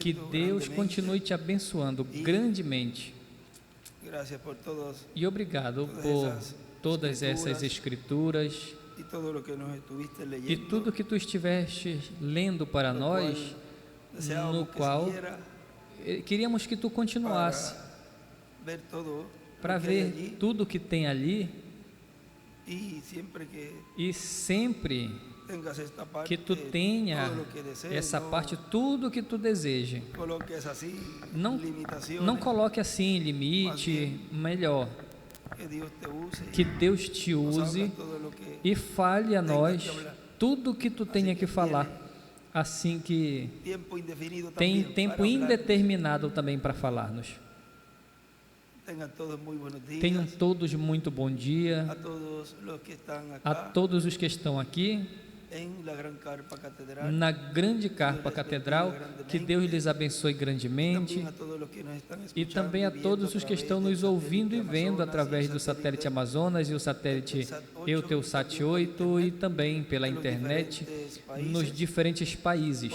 Que Deus continue te abençoando grandemente. E obrigado por todas essas escrituras e tudo que tu estiveste lendo para nós, no qual queríamos que tu continuasse para ver tudo que tem ali, e sempre que tu tenha essa parte, tudo que tu deseja. Não coloque assim limite, melhor, que Deus te use e fale a nós tudo que tu tenha que falar, assim que tem tempo indeterminado também para falar-nos. Tenham todos muito bom dia, a todos os que estão aqui na grande carpa catedral, que Deus lhes abençoe grandemente, e também a todos os que estão nos ouvindo e vendo através do satélite Amazonas e o satélite Eutelsat 8, e também pela internet nos diferentes países.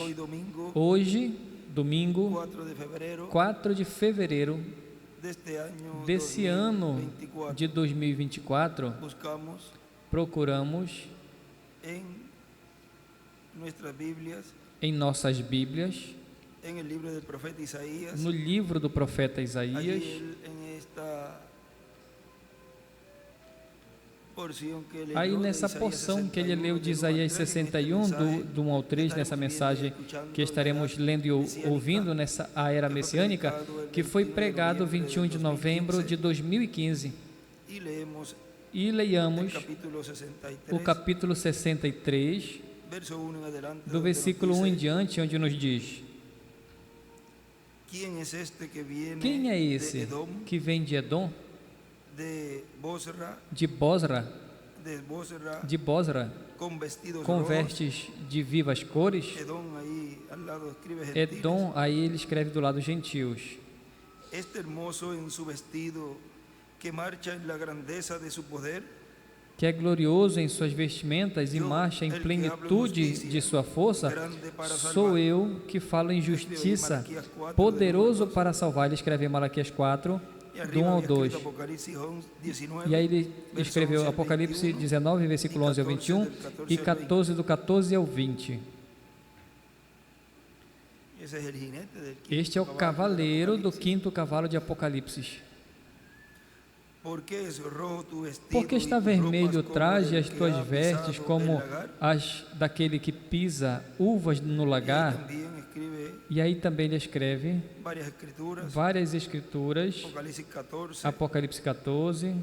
Hoje, domingo, 4 de fevereiro desse ano de 2024, procuramos em nossas Bíblias, no livro do profeta Isaías, aí nessa porção que ele leu de Isaías 61, do 1 ao 3, nessa mensagem que estaremos lendo e ouvindo nessa a era messiânica, que foi pregado 21 de novembro de 2015. E leiamos o capítulo 63, do versículo 1 em diante, onde nos diz: quem é esse que vem de Edom, de Bosra, com vestes de vivas cores? Edom, aí ele escreve do lado gentios. Que é glorioso em suas vestimentas e marcha em plenitude de sua força. Sou eu que falo em justiça, poderoso para salvar. Ele escreve em Malaquias 4, do 1 ao 2. E aí ele escreveu Apocalipse 19, versículo 11 ao 21, e 14, do 14 ao 20. Este é o cavaleiro do 5º cavalo de Apocalipse. Porque está vermelho o traje e as tuas vestes como as daquele que pisa uvas no lagar? E aí também ele escreve várias escrituras, Apocalipse 14,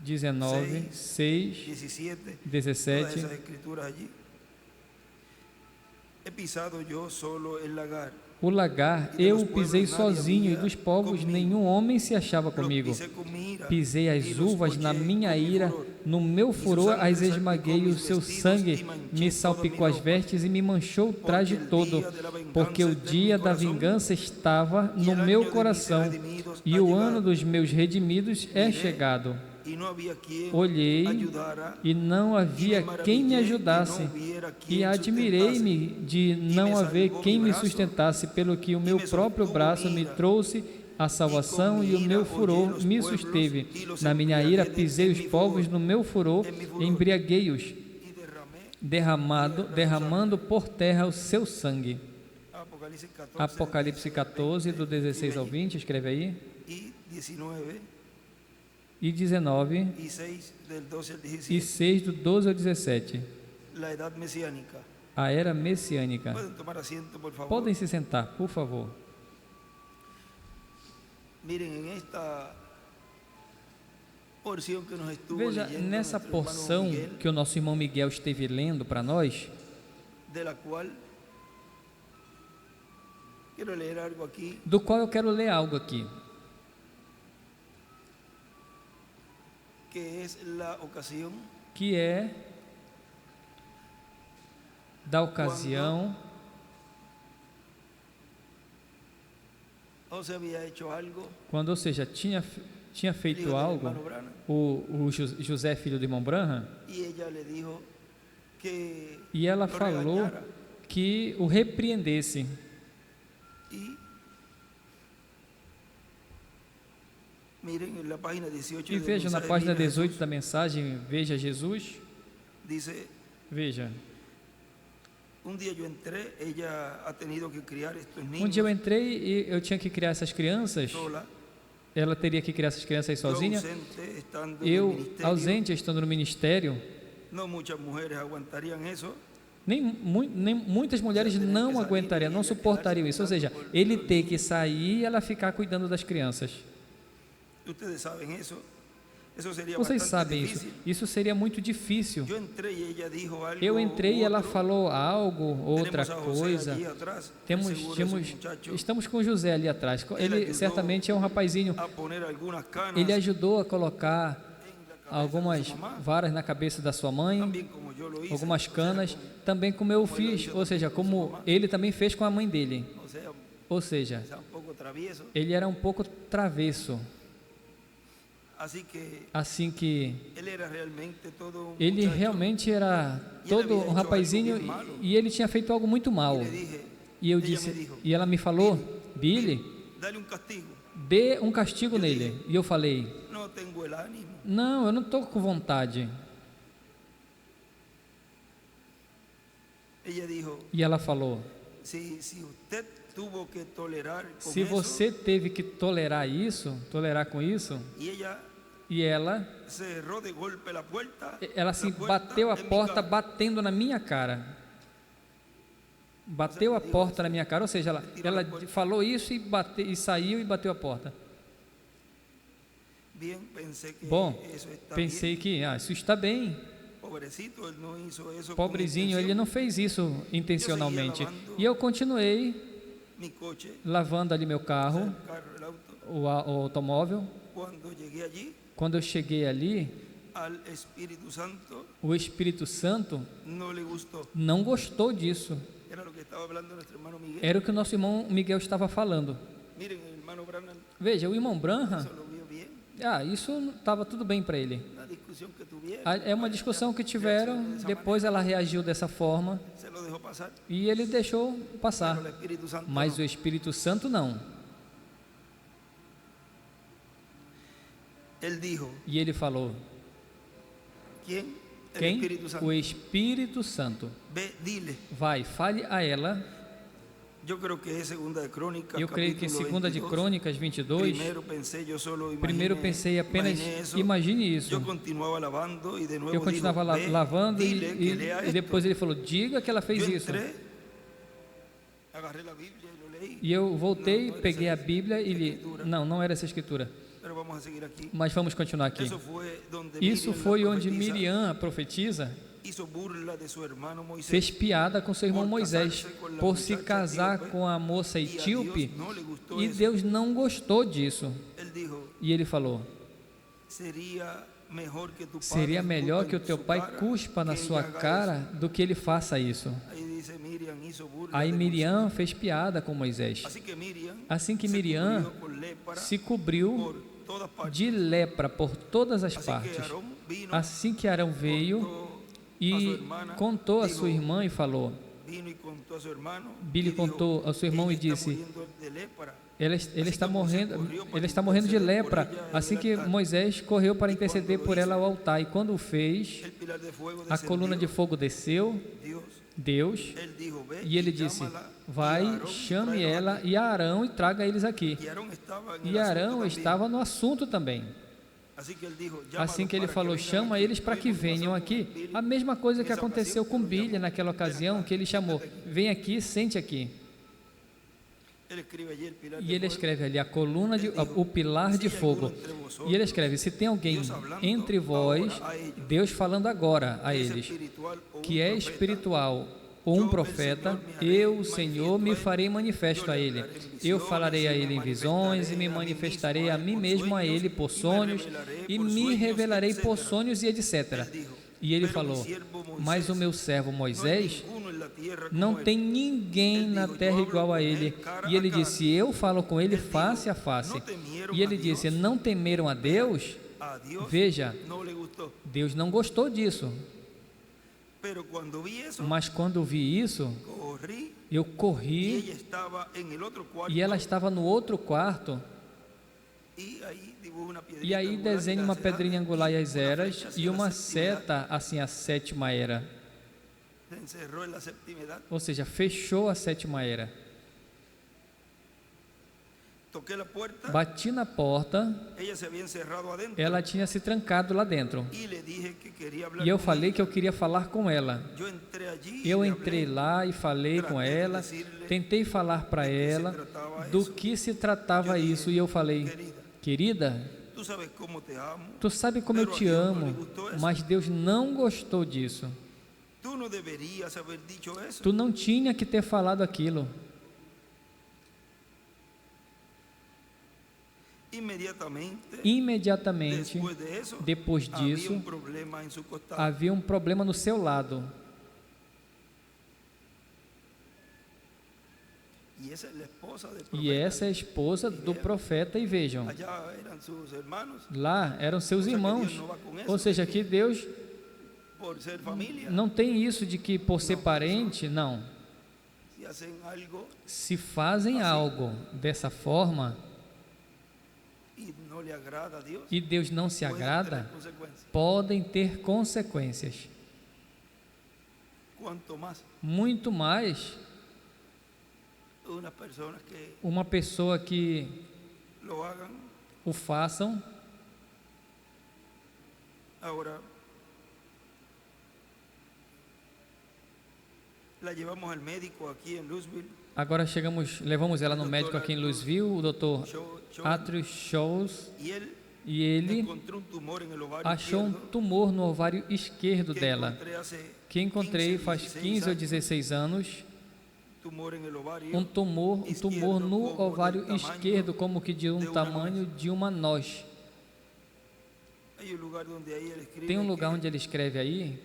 19, 6, 17. O lagar eu pisei sozinho, e dos povos nenhum homem se achava comigo. Pisei as uvas na minha ira, no meu furor as esmaguei, o seu sangue me salpicou as vestes e me manchou o traje todo, porque o dia da vingança estava no meu coração, e o ano dos meus redimidos é chegado. Olhei e não havia quem me ajudasse, e admirei-me de não haver quem me sustentasse, pelo que o meu próprio braço me trouxe a salvação e o meu furor me susteve. Na minha ira pisei os povos, no meu furor embriaguei-os, derramando por terra o seu sangue. Apocalipse 14, do 16 ao 20, escreve aí. E 19, e 6 do 12 ao 17. A era messiânica. Podem se sentar, por favor. Veja, nessa porção que o nosso irmão Miguel esteve lendo para nós, do qual eu quero ler algo aqui, que é da ocasião quando, ou seja, tinha feito algo o José, filho de irmão Branham, e ela falou que o repreendesse. E veja na página 18 da mensagem, veja Jesus. Veja. Um dia eu entrei e eu tinha que criar essas crianças. Ela teria que criar essas crianças aí sozinha. Eu, ausente, estando no ministério. Nem muitas mulheres não aguentariam, não suportariam isso. Ou seja, ele ter que sair e ela ficar cuidando das crianças. Vocês sabem isso. Isso seria muito difícil. Eu entrei e ela falou algo, outra coisa. Estamos com o José ali atrás. Ele certamente é um rapazinho. Ele ajudou a colocar algumas varas na cabeça da sua mãe, algumas canas, também como eu fiz, ou seja, como ele também fez com a mãe dele. Ou seja, ele era um pouco travesso. Assim que ele realmente era todo um rapazinho e ele tinha feito algo muito mal. E eu disse, e ela me falou, Billy, dê um castigo nele. E eu falei, não, eu não estou com vontade. E ela falou, se você teve que tolerar com isso, e ela assim bateu a porta, batendo na minha cara. Bateu a porta na minha cara, ou seja, ela falou isso e saiu e bateu a porta. Bom, pensei que isso está bem. Pobrezinho, ele não fez isso intencionalmente. E eu continuei lavando ali meu carro, o automóvel. Quando eu cheguei ali, o Espírito Santo não gostou disso. Era o que o nosso irmão Miguel estava falando. Veja, o irmão Branham, isso estava tudo bem para ele. É uma discussão que tiveram, depois ela reagiu dessa forma e ele deixou passar. Mas o Espírito Santo não. E ele falou, quem? O Espírito Santo. Vai, fale a ela. Eu creio que em 2 de Crônicas 22, primeiro pensei apenas, imagine isso. Eu continuava lavando e depois ele falou, diga que ela fez isso. E eu voltei, peguei a Bíblia e li, não era essa escritura. Mas vamos continuar aqui. Isso foi onde Miriam, a profetisa, fez piada com seu irmão Moisés por se casar com a moça etíope, e Deus não gostou disso. E ele falou, seria melhor que o teu pai cuspa na sua cara do que ele faça isso. Aí Miriam fez piada com Moisés. Assim que Miriam se cobriu de lepra por todas as partes. Assim que Arão veio e contou a sua irmã e falou, Billy contou ao seu irmão e disse, ele está morrendo de lepra. Assim que Moisés correu para interceder por ela ao altar, e quando o fez, a coluna de fogo desceu, Deus, e ele disse, vai, chame ela e Arão e traga eles aqui. E Arão estava no assunto também. Assim que ele falou, chama eles para que venham aqui. A mesma coisa que aconteceu com Billy naquela ocasião, que ele chamou, vem aqui, sente aqui. E ele escreve ali, o pilar de fogo. E ele escreve, se tem alguém entre vós, Deus falando agora a eles, que é espiritual, ou um profeta, eu, o Senhor, me farei manifesto a ele. Eu falarei a ele em visões, e me manifestarei a mim mesmo a ele por sonhos, e me revelarei por sonhos, e etc. E ele falou, mas o meu servo Moisés, não tem ninguém na terra igual a ele. E ele disse, eu falo com ele face a face. E ele disse, não temeram a Deus? Veja, Deus não gostou disso. Mas quando vi isso, eu corri e ela estava no outro quarto. E aí desenha uma pedrinha angular e as eras e uma seta, assim, a sétima era. Ou seja, fechou a sétima era. Bati na porta, ela tinha se trancado lá dentro. E eu falei que eu queria falar com ela. Eu entrei lá e falei com ela, tentei falar para ela do que se tratava isso. E eu falei: querida, tu sabe como eu te amo, mas Deus não gostou disso. Tu não tinha que ter falado aquilo. Imediatamente, depois disso, havia um problema no seu lado. E essa é a esposa do profeta, e vejam, lá eram seus irmãos. Ou seja, que Deus não tem isso de que por ser parente, não. Se fazem algo dessa forma e Deus não se agrada, podem ter consequências. Muito mais uma pessoa que o façam. Agora levamos ela no médico aqui em Louisville, o Dr. Atreus Scholes, e ele achou um tumor no ovário esquerdo dela, que encontrei faz 15 ou 16 anos, um tumor no ovário esquerdo, como que de um tamanho de uma noz. Tem um lugar onde ele escreve aí,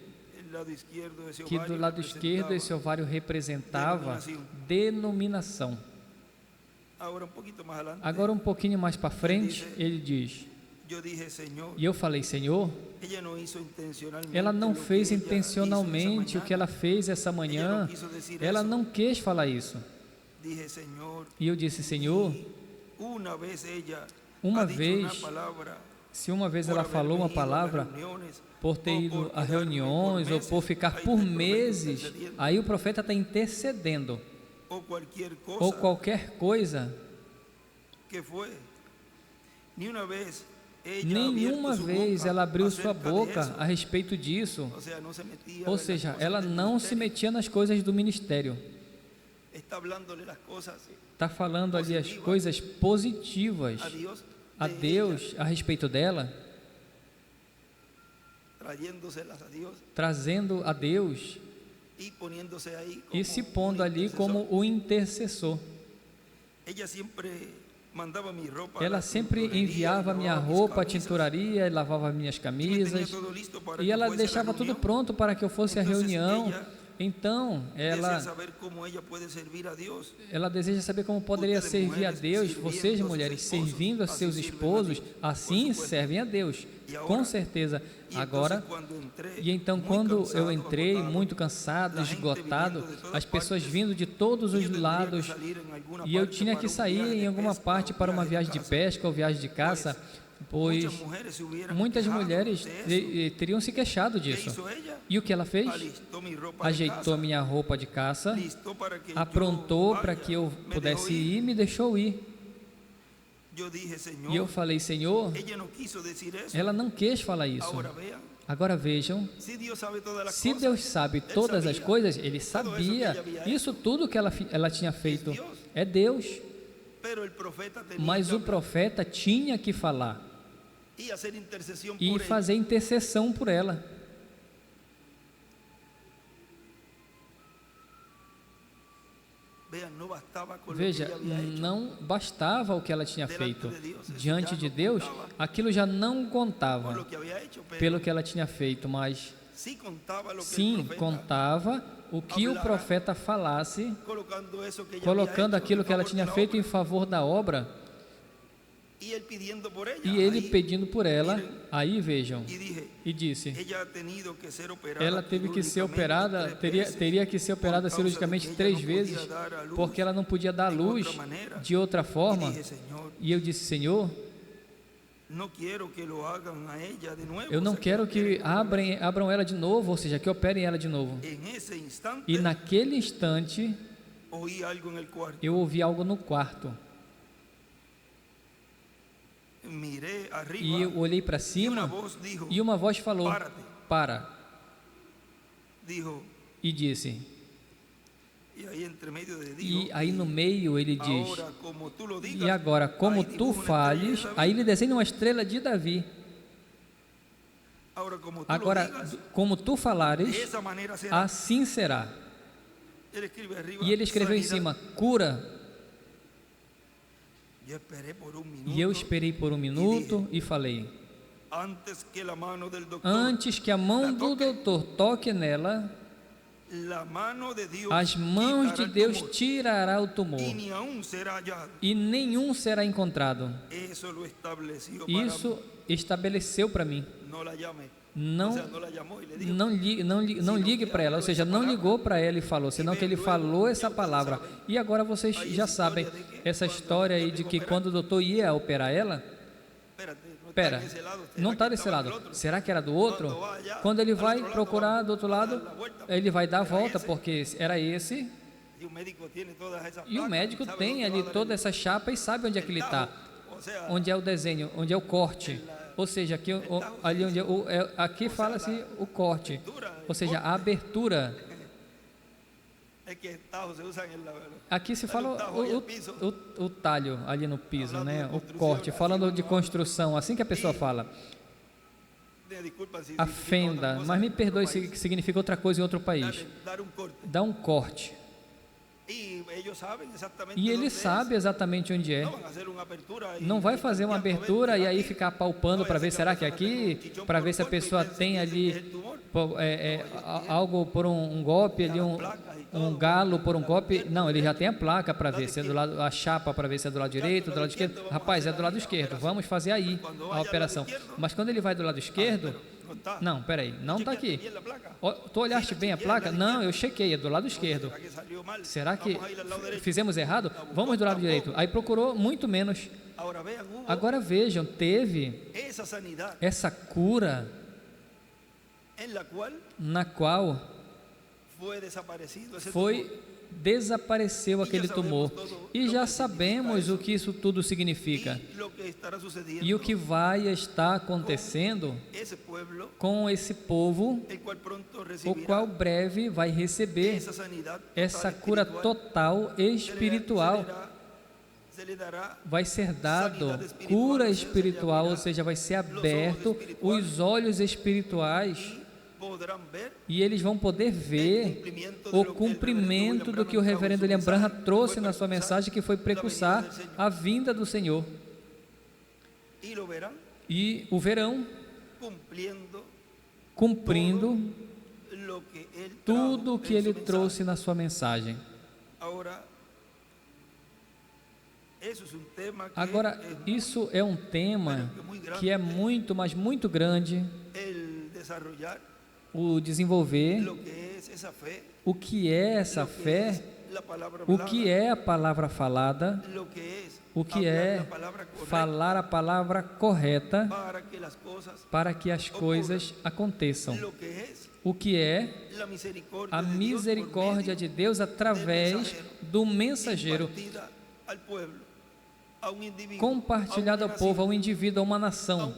que do lado esquerdo esse ovário representava denominação. Agora um pouquinho mais para frente, ele diz: e eu falei: Senhor, ela não fez intencionalmente o que ela fez essa manhã, ela não quis falar isso. E eu disse: Senhor, se uma vez ela falou uma palavra por ter ido a reuniões ou por ficar por meses, aí o profeta está intercedendo, ou qualquer coisa. Nenhuma vez ela abriu sua boca a respeito disso. Ou seja, ela não se metia nas coisas do ministério. Está falando ali as coisas positivas a Deus a respeito dela, trazendo a Deus e se pondo ali como o intercessor. Ela sempre enviava minha roupa à tinturaria e lavava minhas camisas, e ela deixava tudo pronto para que eu fosse à reunião. Então, ela deseja saber como poderia servir a Deus. Vocês, mulheres, servindo a seus esposos, assim servem a Deus, com certeza. Agora, e então quando eu entrei, muito cansado, esgotado, as pessoas vindo de todos os lados, e eu tinha que sair em alguma parte para uma viagem de pesca ou viagem de caça, pois muitas mulheres teriam se queixado disso. E o que ela fez? Ajeitou minha roupa de caça, aprontou para que eu pudesse ir e me deixou ir. E eu falei: Senhor, ela não quis falar isso. Agora vejam, se Deus sabe todas as coisas, Ele sabia. Isso tudo que ela tinha feito é Deus. Mas o profeta tinha que falar e fazer intercessão por ela. Veja, não bastava o que ela tinha feito diante de Deus, aquilo já não contava pelo que ela tinha feito, mas sim contava o que o profeta falasse, colocando aquilo que ela tinha feito em favor da obra. E ele pedindo por ela, aí vejam, e disse, ela teve que ser operada, teria que ser operada cirurgicamente 3 vezes, porque ela não podia dar luz de outra forma. E eu disse, Senhor, eu não quero que abram ela de novo, ou seja, que operem ela de novo. E naquele instante, eu ouvi algo no quarto. E eu olhei para cima e uma voz falou, para. E disse, e aí no meio ele diz, e agora como tu fales, aí ele desenha uma estrela de Davi. Agora, como tu falares, assim será. E ele escreveu em cima, cura. E eu esperei por 1 minuto e falei, antes que a mão do doutor toque nela, as mãos de Deus tirará o tumor e nenhum será encontrado. Isso estabeleceu para mim. Não ligue para ela, ou seja, não ligou para ela e falou, senão que ele falou essa palavra. E agora vocês já sabem essa história aí de que quando o doutor ia operar ela, não está desse lado, será que era do outro? Quando ele vai procurar do outro lado, ele vai dar a volta, porque era esse, e o médico tem ali toda essa chapa e sabe onde é que ele está, onde é o desenho, onde é o corte. Ou seja, aqui, ali onde aqui fala-se o corte, ou seja, a abertura. Aqui se fala o talho ali no piso, né? O corte, falando de construção, assim que a pessoa fala. A fenda, mas me perdoe se significa outra coisa em outro país. Dá um corte. E ele sabe exatamente onde é. Não vai fazer uma abertura e aí ficar palpando para ver, será que é aqui? Para ver se a pessoa tem ali algo por um golpe, ali um galo por um golpe. Não, ele já tem a placa para ver se é do lado, a chapa para ver se é do lado direito, do lado esquerdo. Rapaz, é do lado esquerdo, vamos fazer aí a operação. Mas quando ele vai do lado esquerdo, não, peraí, não está aqui. Tu olhaste bem a placa? Não, eu chequei, é do lado esquerdo. Será que fizemos errado? Vamos do lado direito. Aí procurou muito menos. Agora vejam, teve essa cura na qual desapareceu aquele tumor. E já sabemos o que isso tudo significa. E o que vai estar acontecendo com esse povo, o qual breve vai receber essa cura total espiritual. Vai ser dado cura espiritual, ou seja, vai ser aberto os olhos espirituais. E eles vão poder ver o cumprimento do que o reverendo William Branham trouxe na sua mensagem, que foi precursar a vinda do Senhor. E o verão cumprindo tudo o que ele trouxe na sua mensagem. Agora, isso é um tema que é muito, mas muito grande. O desenvolver, o que é essa fé, o que é a palavra falada, o que é falar a palavra correta para que as coisas aconteçam, o que é a misericórdia de Deus através do mensageiro compartilhado ao povo, a um indivíduo, a uma nação,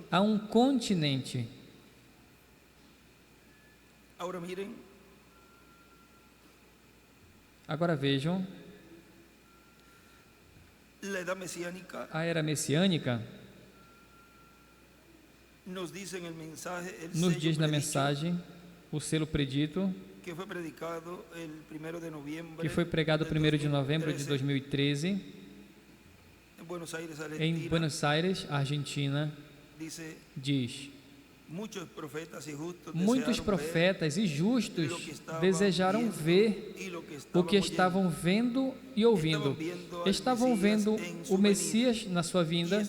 a um continente. Agora vejam, a era messiânica nos diz na mensagem o selo predito, que foi pregado 1º de novembro de 2013 em Buenos Aires, Argentina, diz: Muitos profetas e justos desejaram ver o que estavam vendo e ouvindo. Estavam vendo o Messias na sua vinda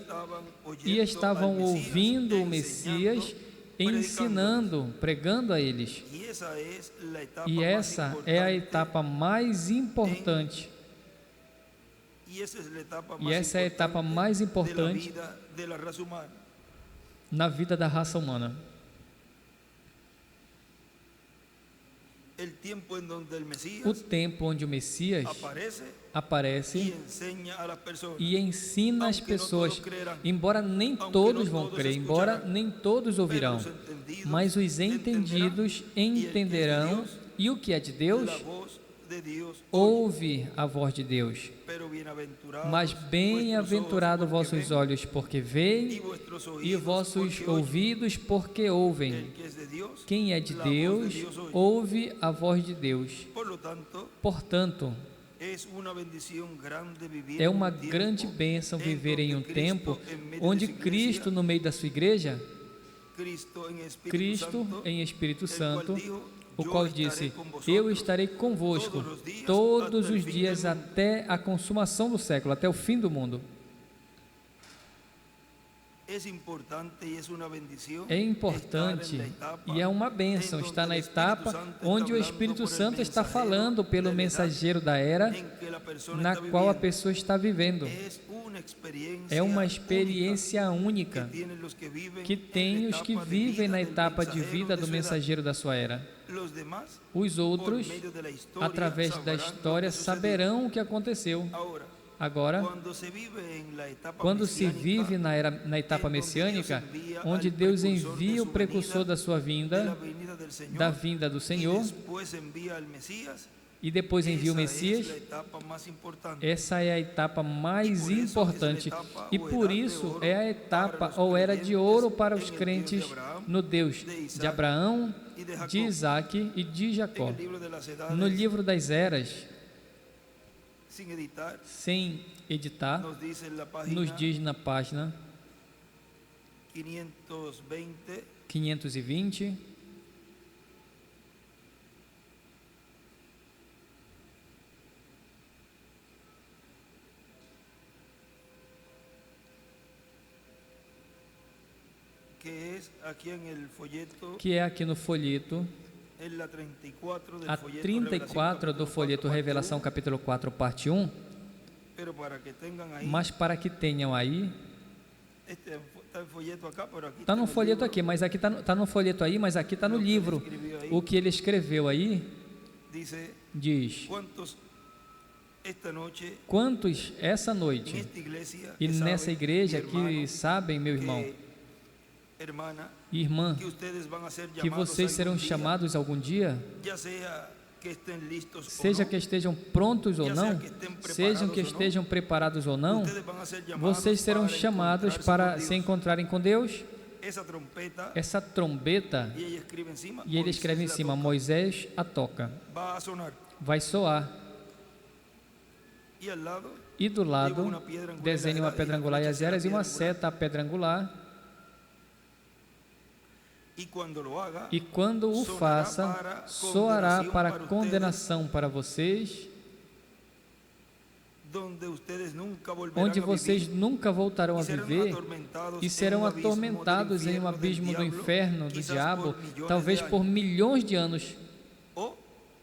e estavam ouvindo o Messias ensinando, pregando a eles. E essa é a etapa mais importante. E essa é a etapa mais importante na vida da raça humana. O tempo onde o Messias aparece e ensina as pessoas, embora nem todos vão crer, embora nem todos ouvirão, mas os entendidos entenderão, e o que é de Deus ouve a voz de Deus. Mas bem-aventurado vossos olhos porque veem e vossos ouvidos porque ouvem. Quem é de Deus ouve a voz de Deus. Portanto, é uma grande bênção viver em um tempo onde Cristo, no meio da sua igreja, Cristo em Espírito Santo, o qual disse: eu estarei convosco todos os dias até a consumação do século, até o fim do mundo. É importante e é uma bênção estar na etapa onde o Espírito Santo está falando pelo mensageiro da era na qual a pessoa está vivendo. É uma experiência única que tem os que vivem na etapa de vida do mensageiro da sua era. Os outros, através da história, saberão o que aconteceu. Agora, quando se vive na etapa messiânica, onde Deus envia o precursor da sua vinda, da vinda do Senhor, e depois envia o Messias, essa é a etapa mais importante, e por isso é a etapa ou era de ouro para os crentes no Deus de Abraão, de Isaac e de Jacó. No livro das eras, sem editar, nos diz na página 520, que é aqui no folheto, a 34 do folheto Revelação capítulo 4, parte 1, mas para que tenham aí, está no folheto aqui, mas aqui está no folheto aí, mas aqui está no livro, o que ele escreveu aí, diz: quantos essa noite, e nessa igreja que sabem, meu irmão e irmã, que vocês serão chamados algum dia, seja que estejam prontos ou não, sejam que estejam preparados ou não, vocês serão chamados para se encontrarem com Deus. Essa trombeta, e ele escreve em cima, Moisés a toca, vai soar, e do lado desenha uma pedra angular e as eras, e uma seta a pedra angular. E quando o faça, soará para condenação para vocês, onde vocês nunca voltarão a viver, e serão atormentados em um abismo do inferno, do diabo, talvez por milhões de anos.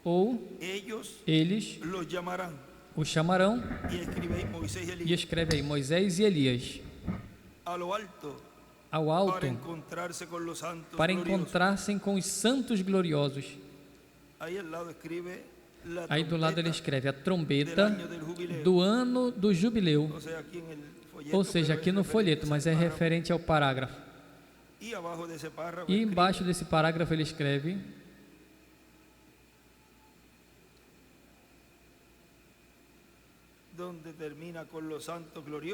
Ou eles o chamarão, e escreve aí, Moisés e Elias, ao alto, para encontrar-se com os santos gloriosos. Aí do lado ele escreve a trombeta do ano do jubileu, ou seja, aqui no folheto, mas é referente ao parágrafo. E embaixo desse parágrafo ele escreve: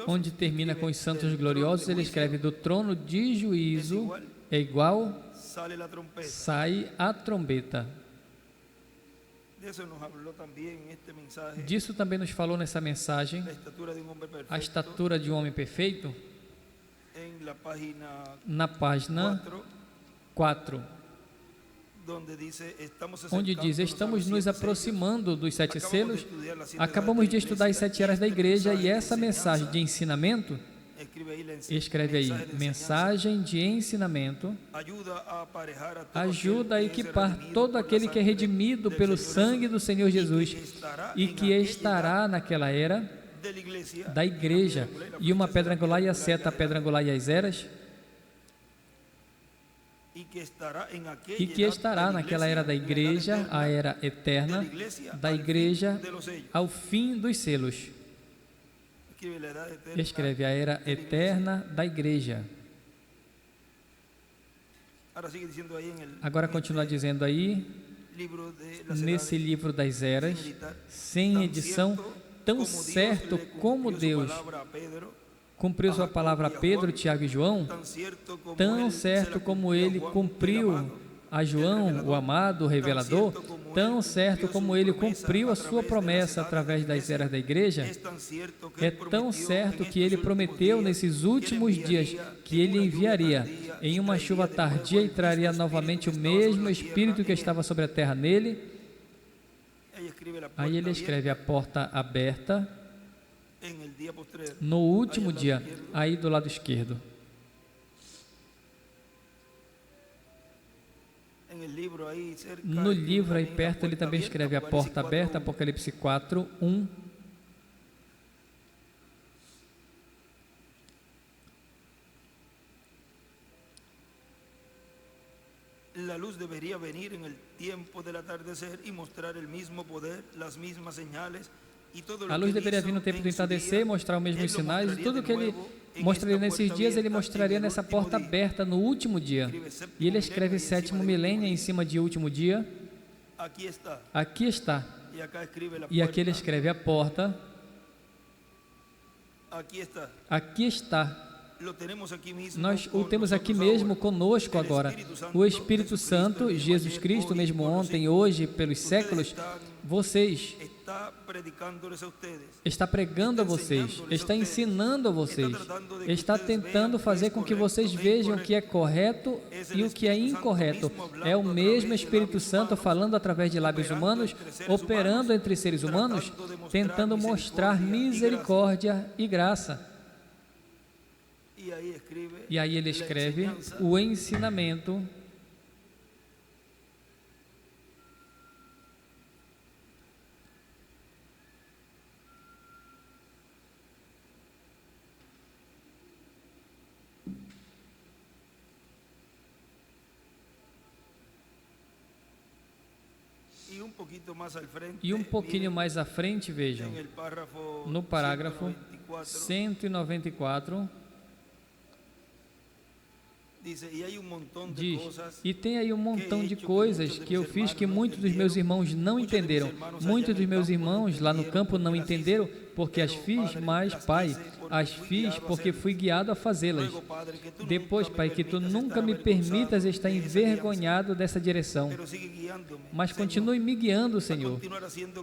onde termina com os santos gloriosos, ele escreve: do trono de juízo é igual, sai a trombeta. Disso também nos falou nessa mensagem a estatura de um homem perfeito, na página 4, onde diz: estamos nos aproximando dos 7 selos. Acabamos de estudar as 7 eras da igreja, e essa mensagem de ensinamento, escreve aí, mensagem de ensinamento, ajuda a equipar todo aquele que é redimido pelo sangue do Senhor Jesus e que estará naquela era da igreja. E uma pedra angular e a seta, a pedra angular e as eras, e que estará naquela era da igreja, a era eterna da igreja, ao fim dos selos. Escreve: a era eterna da igreja. Agora continua dizendo aí, nesse livro das eras, sem edição, tão certo como Deus cumpriu sua palavra a Pedro, Tiago e João, tão certo como ele cumpriu a João, o amado, o revelador, tão certo como ele cumpriu a sua promessa através das eras da igreja, é tão certo que ele prometeu nesses últimos dias que ele enviaria em uma chuva tardia e traria novamente o mesmo Espírito que estava sobre a terra nele. Aí ele escreve: a porta aberta no último dia, aí do lado esquerdo. No livro aí perto ele também escreve: a porta aberta, Apocalipse 4, 1. La luz debería venir en el tiempo del atardecer y mostrar el mismo poder, las mismas señales. A luz deveria vir no tempo do entardecer e mostrar os mesmos sinais, e tudo que ele mostraria nesses dias, ele mostraria nessa porta aberta no último dia. E ele escreve 7º milênio em cima de último dia. Aqui está. E aqui ele escreve: a porta. Aqui está. Nós o temos aqui mesmo conosco agora. O Espírito Santo, Jesus Cristo, mesmo ontem, hoje, pelos séculos, está pregando a vocês, está ensinando a vocês, está tentando fazer com que vocês vejam o que é correto e o que é incorreto. É o mesmo Espírito Santo falando através de lábios humanos, operando entre seres humanos, tentando mostrar misericórdia e graça. E aí ele escreve o ensinamento. E um pouquinho mais à frente, vejam, no parágrafo 194, diz: e tem aí um montão de coisas que eu fiz que muitos dos meus irmãos não entenderam. Muitos dos meus irmãos lá no campo não entenderam porque as fiz, mas, Pai, as fiz porque fui guiado a fazê-las. Depois, Pai, que Tu nunca me permitas estar envergonhado dessa direção, mas continue me guiando, Senhor,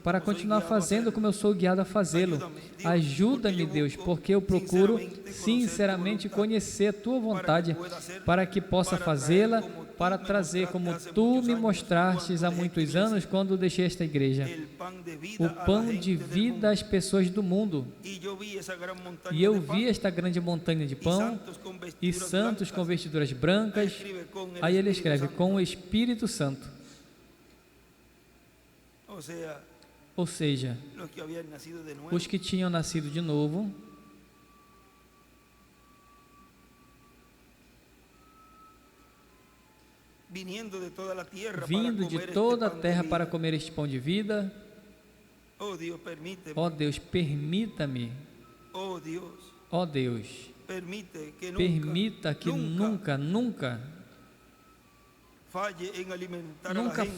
para continuar fazendo como eu sou guiado a fazê-lo. Ajuda-me, Deus, porque eu procuro sinceramente conhecer a Tua vontade, para que possa fazê-la, para trazer como Tu me mostrastes há muitos anos quando deixei esta igreja, o pão de vida às pessoas do mundo. E eu vi esta grande montanha de pão e santos com vestiduras brancas. Aí ele escreve: com o Espírito Santo. Ou seja, os que tinham nascido de novo, vindo de toda a terra para comer este pão de vida. Ó Deus, permita-me. Ó Deus, permita que nunca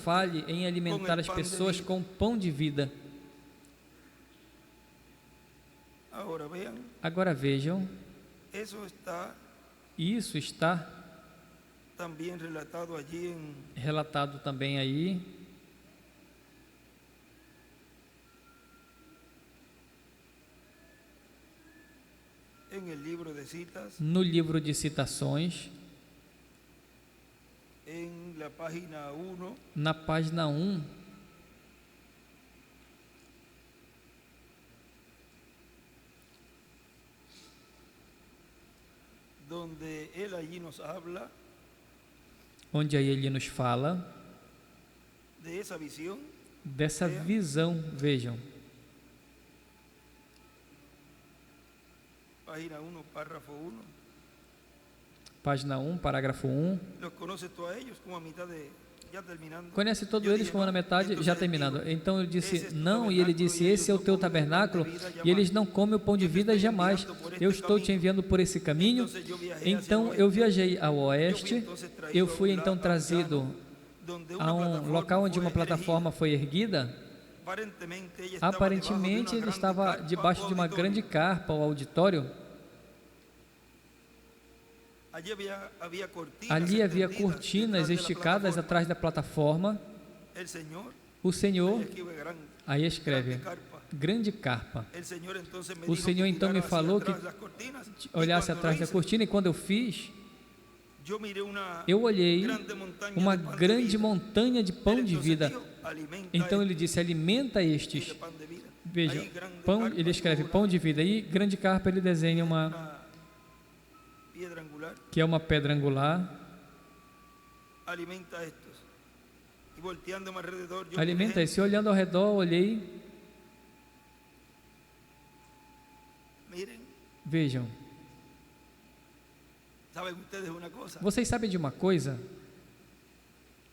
falhe em alimentar as pessoas com pão de vida. Agora vejam, isso está relatado também aí no livro de citações, página 1, na página 1, donde él allí nos habla onde aí ele nos fala de esa visión. dessa visão. Vejam, Página 1, párrafo 1. página 1, parágrafo 1. Los conoces tú a ellos como a mitad de, ya terminando. Conhece todos Yo eles dije, como na "No, metade, entonces já él terminando. dijo, Então eu esse disse, é tu não, e ele tabernáculo, disse, e eles esse é o não teu comem o pão de tabernáculo, vida e eles jamais. não comem o pão de Eu te vida estou jamais. enviando por Eu este estou te caminho. enviando por esse caminho. Entonces yo viajé hacia Então el eu oeste. viajei ao Eu fui oeste, entonces traído eu fui a um então lugar trazido donde a uma um plataforma local onde uma foi plataforma erguida. foi erguida. Aparentemente ella estava Aparentemente ele debaixo de uma estava grande carpa debaixo ou de uma auditório. grande carpa ou auditório. Ali havia cortinas Ali havia extendidas cortinas detrás de la esticadas plataforma. atrás da plataforma. El Señor, O Senhor, aí escreve grande, aí escreve, grande carpa. grande carpa. El Señor entonces me O dijo Senhor que então me mirara hacia falou atrás que das cortinas, y olhasse cuando atrás lo da hice, cortina, e quando eu fiz, yo miré una eu olhei grande montaña uma de pan de grande vida. montanha de pão Ele de entonces vida. dijo, "Alimenta Então ele este disse, alimenta estes. pan de vida". Veja, Aí, grande pão, carpa, ele escreve uma pão de vida. E grande carpa ele desenha una piedra angular, que é uma pedra angular. alimenta estos. Y volteándome alrededor, yo Alimenta miré, esse. Olhando ao redor, olhei. miren, Vejam, ¿saben ustedes una cosa? vocês sabem de uma coisa?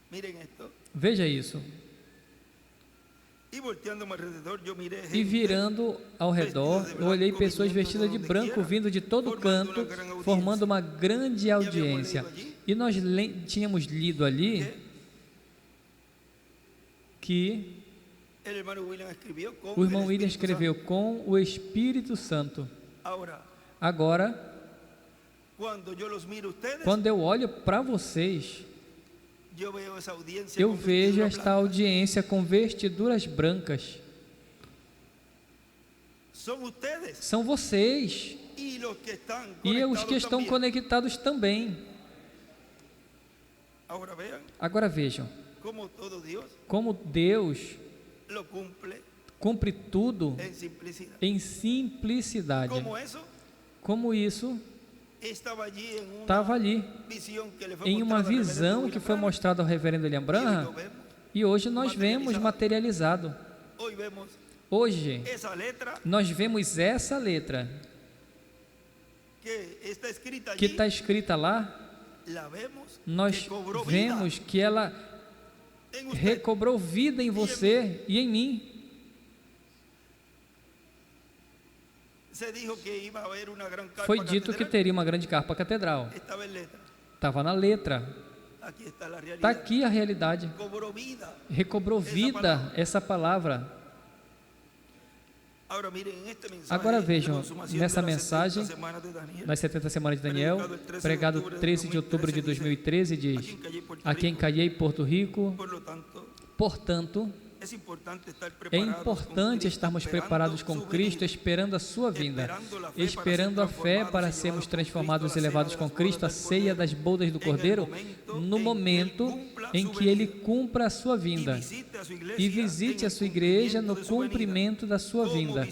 Miren esto. Veja isso. Y volteándome alrededor, yo miré E gente virando ao redor, eu olhei pessoas vestidas de branco vindo de todo canto, formando uma grande audiência. E nós tínhamos lido ali que el hermano William escribió con o irmão el William Espíritu escreveu com o Espírito Santo. Santo. Ahora, Agora, cuando yo los miro a ustedes, quando eu olho para vocês, yo veo esa audiencia eu con vejo vestidura esta blanca. audiência com vestiduras brancas. Son ustedes São vocês y los que están e os que conectados estão también. conectados também. Ahora vean Agora vejam cómo todo Dios como Deus lo cumple cumpre tudo en simplicidad. em simplicidade. Como eso Como isso estaba allí en una estava ali, visión que le fue em uma mostrada al reverendo visão que William foi Branham, mostrada ao reverendo William y hoy Branham, lo vemos. e hoje nós vemos materializado. Hoy vemos Hoje esa letra nós vemos essa letra que está escrita que allí, está escrita lá, la vemos, nós que cobró vemos vida que ela en usted. recobrou vida em você e em mim. Se dijo que iba a haber una gran carpa Foi dito que catedral. teria uma grande carpa catedral. Estaba en letra. Estava na letra. Aquí está la realidad. Está aqui a realidade. Cobró vida. Recobrou vida essa palavra. Ahora miren en este mensaje, Agora de vejam, consumación nessa de las 70 mensagem semanas de Daniel, nas 70 semanas de Daniel, pregado 13 de outubro de 2013, diz: aqui em Cayey, Porto Rico. por lo tanto, Portanto, es importante estar é preparados importante con Cristo, estarmos esperando preparados com su Cristo, venida, esperando a sua vinda, esperando esperando a fé para sermos transformados e levados com Cristo à ceia das bodas do Cordeiro, no momento em que Ele cumpra a sua vinda e visite a sua igreja no cumprimento da sua vinda,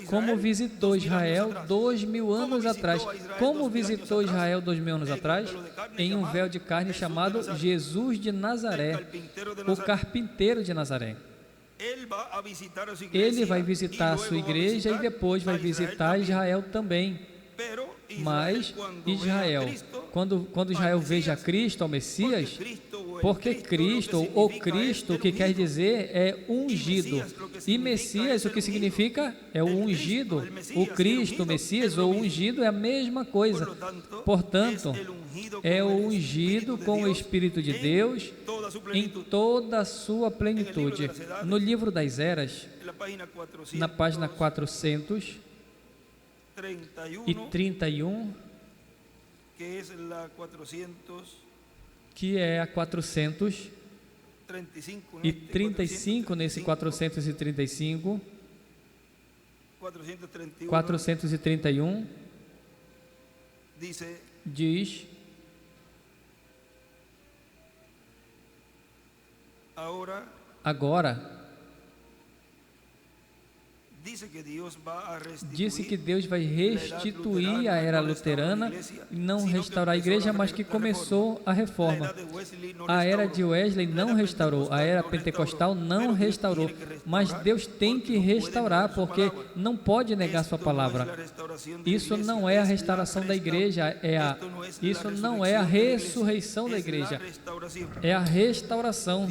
como visitou Israel 2000 anos atrás. Como visitou Israel 2000 anos atrás? Em um véu de carne chamado Jesus de Nazaré, o carpinteiro de Nazaré. Ele vai visitar a sua igreja e depois vai visitar Israel também. Mas Israel, quando Israel veja Cristo, ao Messias, porque Cristo, ou Cristo, o que quer dizer é ungido. E Messias, o que significa? É o ungido. O Cristo, o Messias, ou ungido é a mesma coisa. Portanto, é o ungido com o Espírito de Deus em toda a sua plenitude. No livro das Eras, na página 431, que é a 435, nesse 435, 431, diz: Agora, disse que Deus vai restituir a era luterana, não restaurar a igreja, mas que começou a reforma. A era de Wesley não restaurou, a era pentecostal não restaurou, mas Deus tem que restaurar, porque não pode negar sua palavra. Isso não é a restauração da igreja, isso não é a ressurreição da igreja, é a restauração.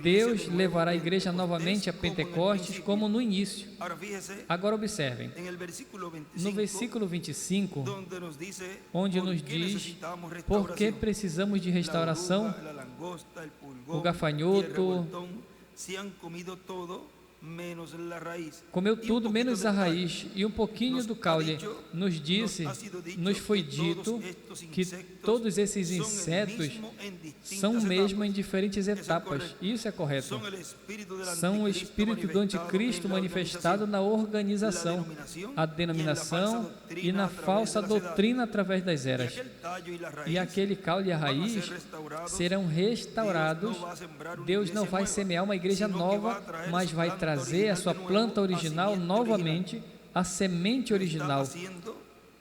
Deus levará a igreja novamente a Pentecostes como no início. Agora observem, no versículo 25, onde nos diz por que precisamos de restauração, o gafanhoto comeu tudo menos a raiz, e um pouquinho do caule. Nos foi dito que todos esses insetos são mesmo em diferentes etapas. Isso é correto. São o espírito do anticristo manifestado na organização, a denominação e na falsa doutrina através das eras. E aquele caule e a raiz serão restaurados. Deus não vai semear uma igreja nova, mas vai trazer a sua planta original novamente, a semente original.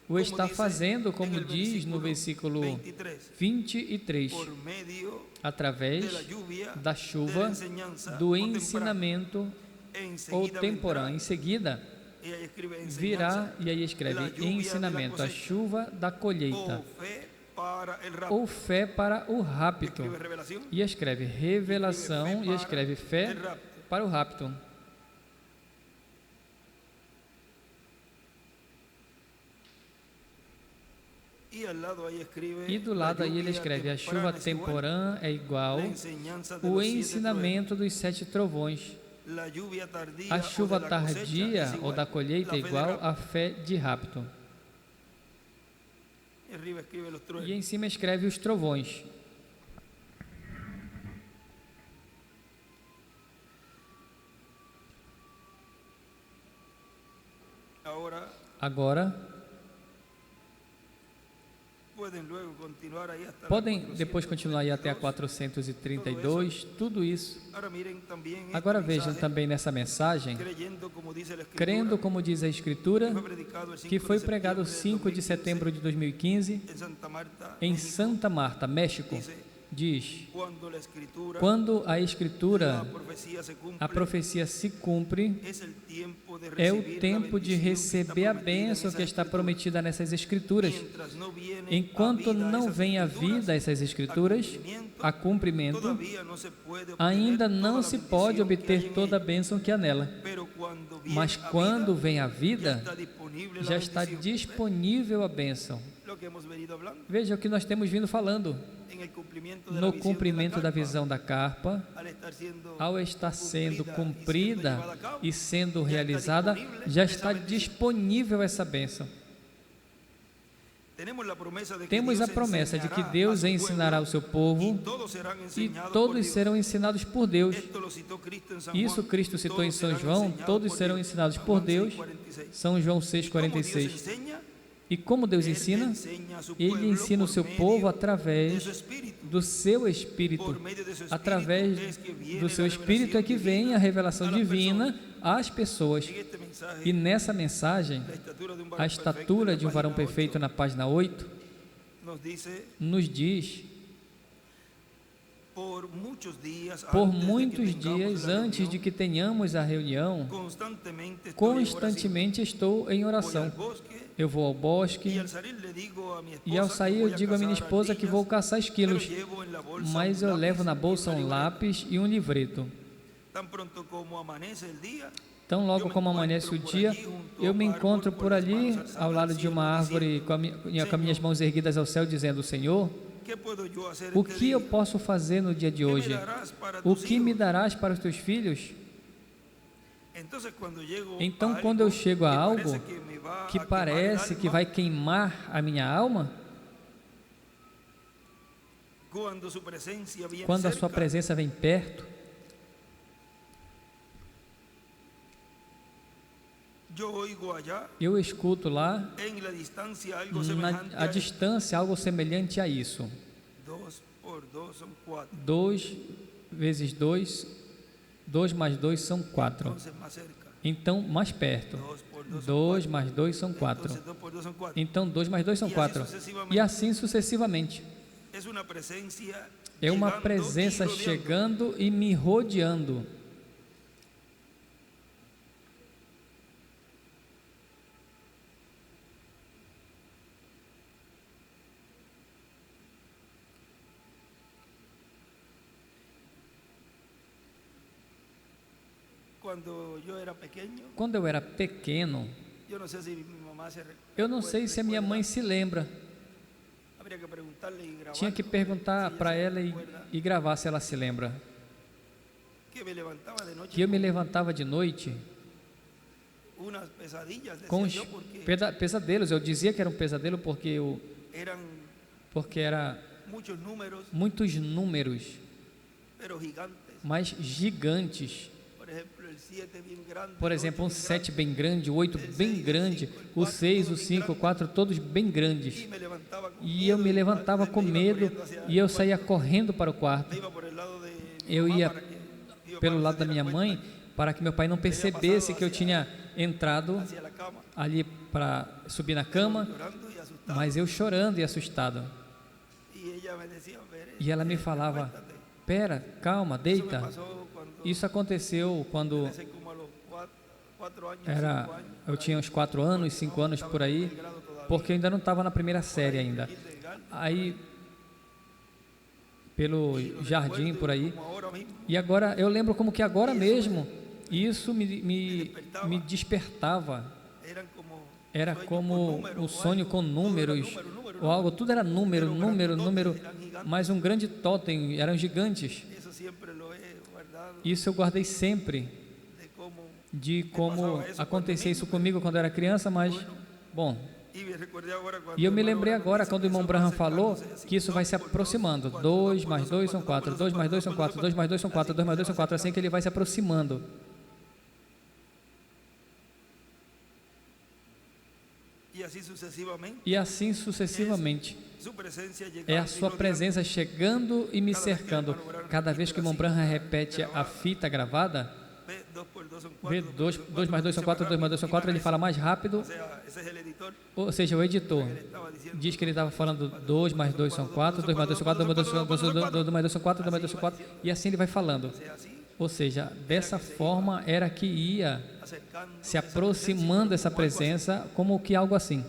O está fazendo, como diz no versículo 23, através da chuva, do ensinamento ou temporã. Em seguida, virá, e aí escreve, ensinamento, a chuva da colheita, ou fé para o rapto. E escreve revelação, e escreve fé para o rapto. E do lado aí ele escreve, a chuva temporã é igual o ensinamento dos 7 trovões. A chuva tardia ou da colheita é igual a fé de rapto. E em cima escreve os trovões. Agora, podem depois continuar aí até a 432, tudo isso. Agora vejam também nessa mensagem, crendo como diz a Escritura, que foi pregado 5 de setembro de 2015 em Santa Marta, México. Diz, quando a Escritura, a profecia se cumpre, é o tempo de receber a bênção que está prometida nessas Escrituras. Enquanto não vem a vida essas Escrituras, a cumprimento, ainda não se pode obter toda a bênção que há nela. Mas quando vem a vida, já está disponível a bênção. Veja o que nós temos vindo falando. No cumprimento da visão da carpa, ao estar sendo cumprida e sendo realizada, já está disponível essa bênção. Temos a promessa de que Deus ensinará o seu povo e todos serão ensinados por Deus. Isso Cristo citou em São João, todos serão ensinados por Deus, São João 6,46. E como Deus ensina? Ele ensina o seu povo através do seu Espírito. Através do seu Espírito é que vem a revelação divina às pessoas. E nessa mensagem, a estatura de um varão perfeito, na página 8, nos diz, por muitos dias antes de que tenhamos a reunião, constantemente estou em oração. Eu vou ao bosque e ao sair eu digo à minha esposa que vou caçar esquilos, mas eu levo na bolsa um lápis e um livreto. Tão logo como amanhece o dia, eu me encontro por ali, ao lado de uma árvore, com minhas mãos erguidas ao céu, dizendo, Senhor, o que eu posso fazer no dia de hoje? O que me darás para os teus filhos? Então, quando eu chego a algo que parece que vai queimar a minha alma, quando a sua presença vem perto, eu escuto lá, à distância, algo semelhante a isso. 2 vezes 2, 2 mais 2 são 4. Entonces más cerca. Então, mais perto. 2 mais 2 são 4. Entonces 2 por 2 son 4. Então, 2 mais 2 são 4. E assim sucessivamente. Es una presencia É uma llegando presença y rodeando. chegando e me rodeando. Cuando yo era pequeño, Quando eu era pequeno, yo no sé si mi mamá se eu não sei se a minha mãe se lembra. habría que preguntarle y grabar. Tinha que perguntar para ela e gravar se ela se lembra. Que me levantaba de noche Que eu me levantava de noite con unas pesadillas, decía com os yo, porque pesadelos. Eu dizia que era um pesadelo porque eran era muchos números, muitos números, pero gigantes. mas gigantes. Por ejemplo, el 7 bien grande. Por el exemplo, 8 um bien 7 bem grande, o 8 bem grande, o 6, o 5, o 4, todos bem grandes. grande. Y me levantaba con E eu miedo, me levantava com me iba medo corriendo hacia e eu el saía cuarto. correndo para o quarto. Me iba por el lado de mi Eu mamá ia para que mi papá pelo no lado se da diera minha cuenta, mãe para que meu pai não percebesse que eu tinha entrado hacia la cama, ali para subir na cama, llorando y asustado. mas eu chorando e assustado. Y ella me decía, "Pere, E ela me falava: acuéstate". "Pera, calma, Eso me deita". pasó cuando Isso aconteceu quando empecé como a los 4 años, 5 era, años, eu tinha uns 4 anos, 5 anos por aí, porque eu ainda não estava na primeira série ainda. Aí, pelo jardim por aí, como ahora mismo, e agora, eu lembro como que agora mesmo, isso me despertava. eran como Era sueños como con números, um o sonho algo, com todo era números, número, ou algo, tudo era número, Pero número, grandotes, número, eran gigantes. mas um grande totem, eram gigantes. Eso siempre lo he guardado, Isso eu guardei sempre, de cómo de como acontecia isso comigo quando eu era criança, mas, bom, y me recordé ahora cuando e eu me el hermano lembrei Branham agora dice quando o que irmão eso va Branham falou acercándose assim, que isso vai se dos por dos, aproximando, quatro, 2 dos mais por 2 dos, são quatro, 4, dos 2 por mais 2 dos, são quatro, 4, 2 mais 2 são 4, 2 mais 2 são 4, assim que ele vai se aproximando. y así sucesivamente. E assim sucessivamente. Su presencia llegando É y a sua rodeando. presença chegando e me cercando. Cada vez que o irmão Branham repete a fita gravada, Ve, 2 por 2 son vê 4, 2 mais 2 são 4, 2 mais 2 são 4, ele fala mais rápido, O sea, ese es el editor ou seja, o editor que estaba diciendo. diz que ele estava falando 2 mais 2 são 4, 2 mais 2 são 4, 2 mais 2 são 4, 2 mais 2 são 4, 2 mais 2 são 4, e assim ele vai falando. O sea, así, Ou seja, dessa forma era que ia acercando se aproximando dessa presença como que algo assim.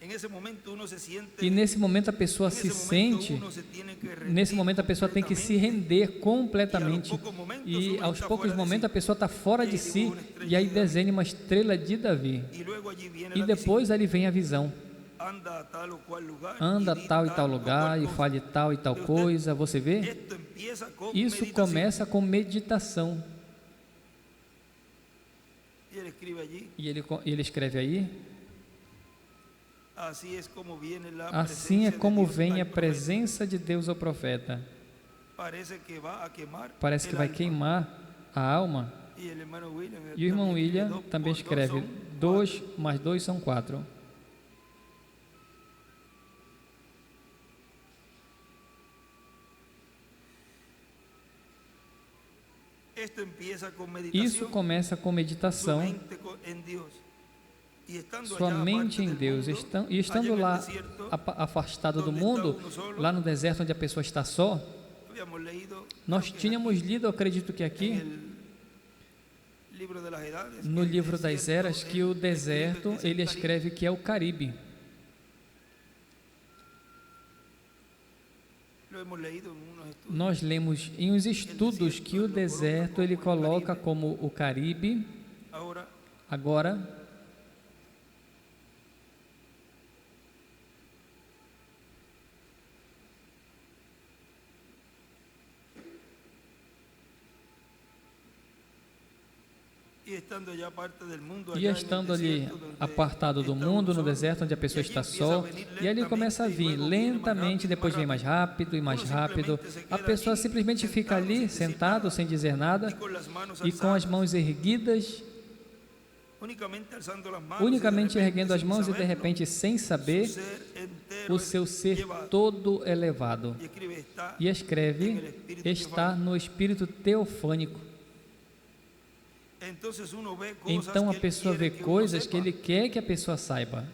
En ese momento uno se siente, E nesse momento a pessoa en se ese momento sente, uno se tiene que rendir nesse momento a pessoa tem que se render completamente. completamente. E aos poucos momentos a pessoa está fora de si e aí desenha uma estrela de Davi. Y luego allí viene E la depois ali vem a visão. visita. Anda a tal o cual lugar, Anda y di tal e tal o lugar cual e cosa. fale tal e tal coisa. Você vê? Esto empieza con Isso meditación. começa com meditação. Y él escribe allí, E ele escreve aí: así es como viene la assim é presencia de como Dios vem al a profeta. presença de Deus ao profeta. Parece que va a quemar Parece que el vai alma. queimar a alma. Y el hermano William, E o irmão también escribe, William 2 também por 2 escreve: son 2 mais 2 são 4. Esto empieza con meditación, Isso começa com meditação, su mente en Dios. Y estando sua allá mente aparte em del Deus. mundo, E estando allá en el lá desierto, afastado do donde mundo, está uno solo, lá no deserto onde a pessoa está só, habíamos leído, nós creo que tínhamos lido, eu acredito que en aqui, el libro de las edades, no que el livro das desierto eras, que o es deserto, el ele Caribe. escreve que é o Caribe. Lo hemos leído en unos estudios. Nós lemos em uns estudos que o deserto ele coloca como o Caribe. Ahora, Agora, y estando ya parte del mundo, e allá en el estando ali desierto, donde apartado do está mundo, uno no solo, deserto onde a pessoa e allí está empieza só, a venir e ali começa a vir lentamente, depois vem mais rápido e mais rápido. A pessoa simplesmente fica ali, sentado, sem dizer nada, y con las manos e com as alzadas, mãos erguidas, Unicamente erguendo as mãos e de repente, sem saber, o seu ser todo elevado. E escreve, está no espírito teofânico. Então a pessoa vê coisas que ele quer que a pessoa saiba.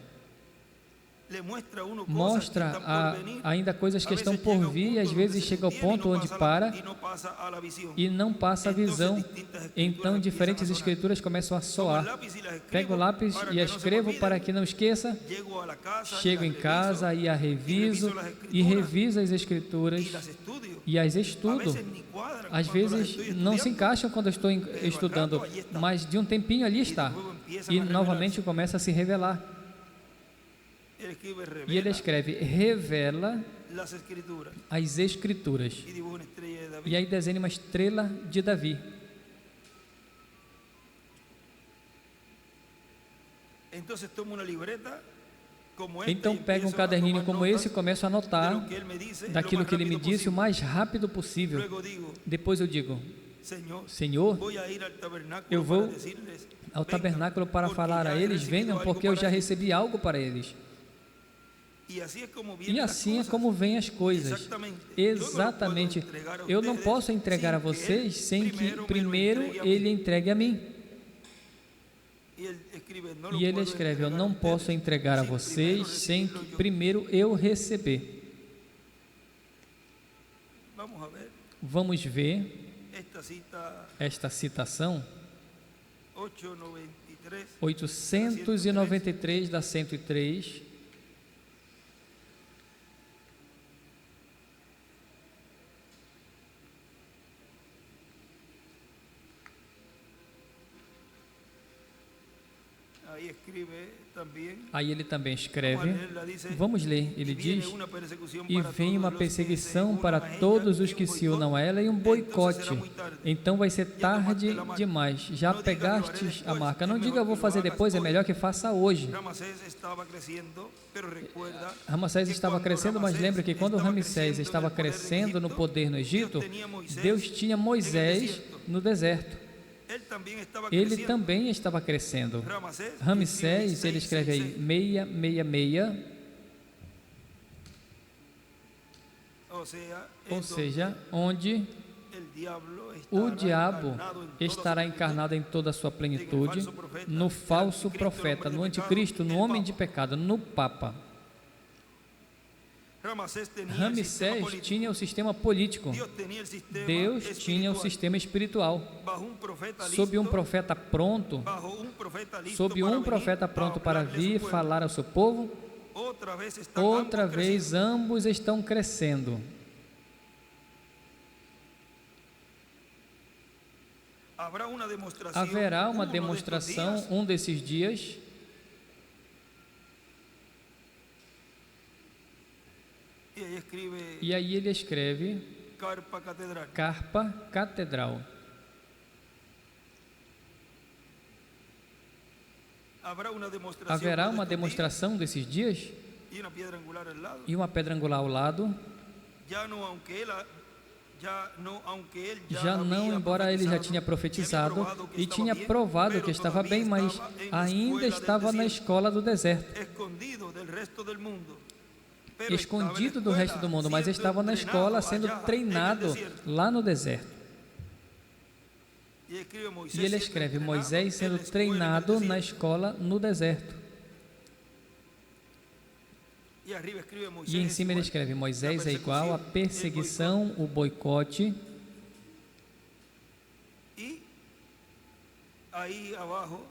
Mostra ainda coisas que estão por vir e às vezes chega ao ponto onde para e não passa a visão. Então diferentes escrituras começam a soar. Pego o lápis e escrevo para que não esqueça. Chego em casa e a reviso e reviso as escrituras e as estudo. Às vezes não se encaixam quando eu estou estudando, mas de um tempinho ali está. E novamente começa a se revelar. E ele escreve, revela as escrituras. E aí desenha uma estrela de Davi. Então pega um caderninho como esse e começo a anotar daquilo que ele me disse o mais rápido possível. Depois eu digo, Senhor, eu vou ao tabernáculo para falar a eles, venham, porque eu já recebi algo para eles. E assim é como vêm as coisas. Exatamente. Eu não posso entregar a vocês sem que primeiro ele entregue a mim. E ele escreve, eu não posso entregar a vocês sem que primeiro eu receber. Vamos ver esta citação. 893 da 103. Aí ele também escreve, vamos ler, ele diz, e vem uma perseguição para todos os que se unam a ela e um boicote, então vai ser tarde demais, já pegastes a marca. Não diga eu vou fazer depois, é melhor que faça hoje. Ramsés estava crescendo, mas lembra que quando Ramsés estava crescendo no poder no Egito, Deus tinha Moisés no deserto. Ele também estava crescendo. Ramsés, ele escreve aí 666, ou seja, onde o diabo estará encarnado em toda a sua plenitude, no falso profeta, no anticristo, no homem de pecado, no Papa. Ramsés tinha o sistema político, Deus tinha o sistema espiritual. Sob um profeta pronto, para vir falar ao seu povo, outra vez ambos estão crescendo. Haverá uma demonstração um desses dias. E aí ele escreve Carpa Catedral. Haverá uma demonstração desses dias e uma pedra angular ao lado. Já não, embora ele já tinha profetizado e tinha provado que estava bem, mas ainda estava na escola do deserto, escondido do resto do mundo, mas estava na escola sendo treinado lá no deserto. E ele escreve Moisés sendo treinado na escola no deserto. E em cima ele escreve Moisés é igual a perseguição, o boicote.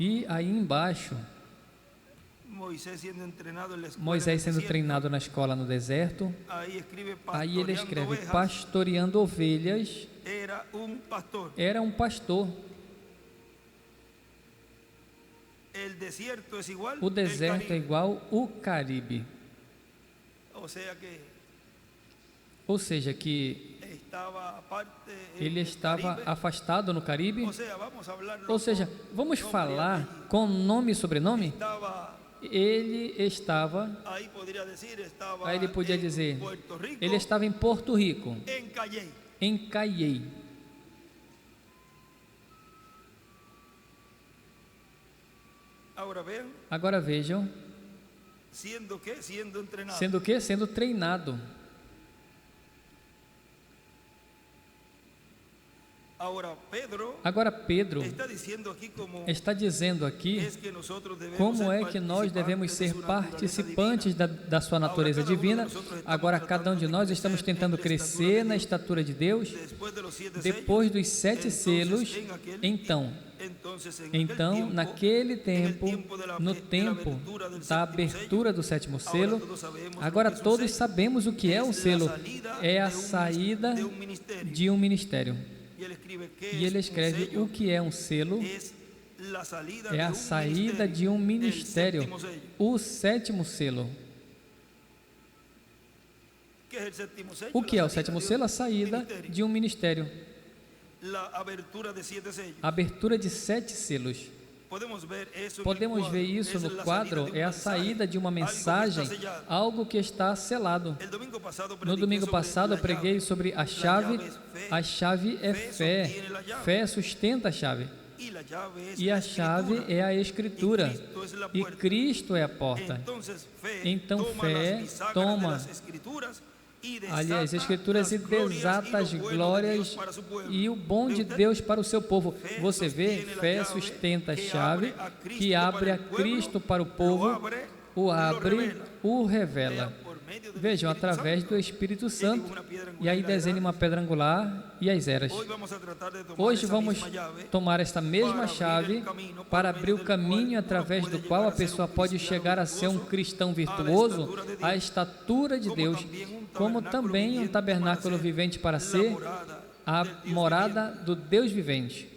E aí embaixo Moisés sendo treinado na escola no deserto. Aí ele escreve pastoreando ovelhas. Era um pastor. O deserto é igual o Caribe. Ou seja, que ele estava afastado no Caribe. Ou seja, vamos falar com nome e sobrenome? Ele estava, aí ele podia dizer, ele estava em Porto Rico, em Cayey. Ahora vean, Agora vejam, siendo que, siendo entrenado. sendo o quê? Sendo treinado. Agora Pedro está dizendo aqui como é que nós devemos ser participantes da sua natureza divina. Agora cada um de nós estamos tentando crescer na estatura de Deus. Depois dos 7 selos, então, naquele tempo, no tempo da abertura do 7º selo, agora todos sabemos o que é um selo. É a saída de um ministério. E ele escreve o que é um selo. É a saída de um ministério, o 7º selo. O que é o 7º selo? A saída de um ministério. A abertura de 7 selos. Podemos ver isso no quadro, é a saída de uma mensagem, algo que está selado. No domingo passado eu preguei sobre a chave. A chave é fé. Fé sustenta a chave. E a chave é a Escritura. E Cristo é a porta. Então fé toma as Escrituras e desata as glórias e o bom de Deus para o seu povo. Você vê, fé sustenta a chave que abre a Cristo para o povo, o abre, o revela. Vejam, através do Espírito Santo. E aí desenha uma pedra angular e as eras. Hoje vamos tomar esta mesma chave para abrir o caminho através do qual a pessoa pode chegar a ser um cristão virtuoso, à estatura de Deus, como também um tabernáculo vivente para ser a morada do Deus vivente.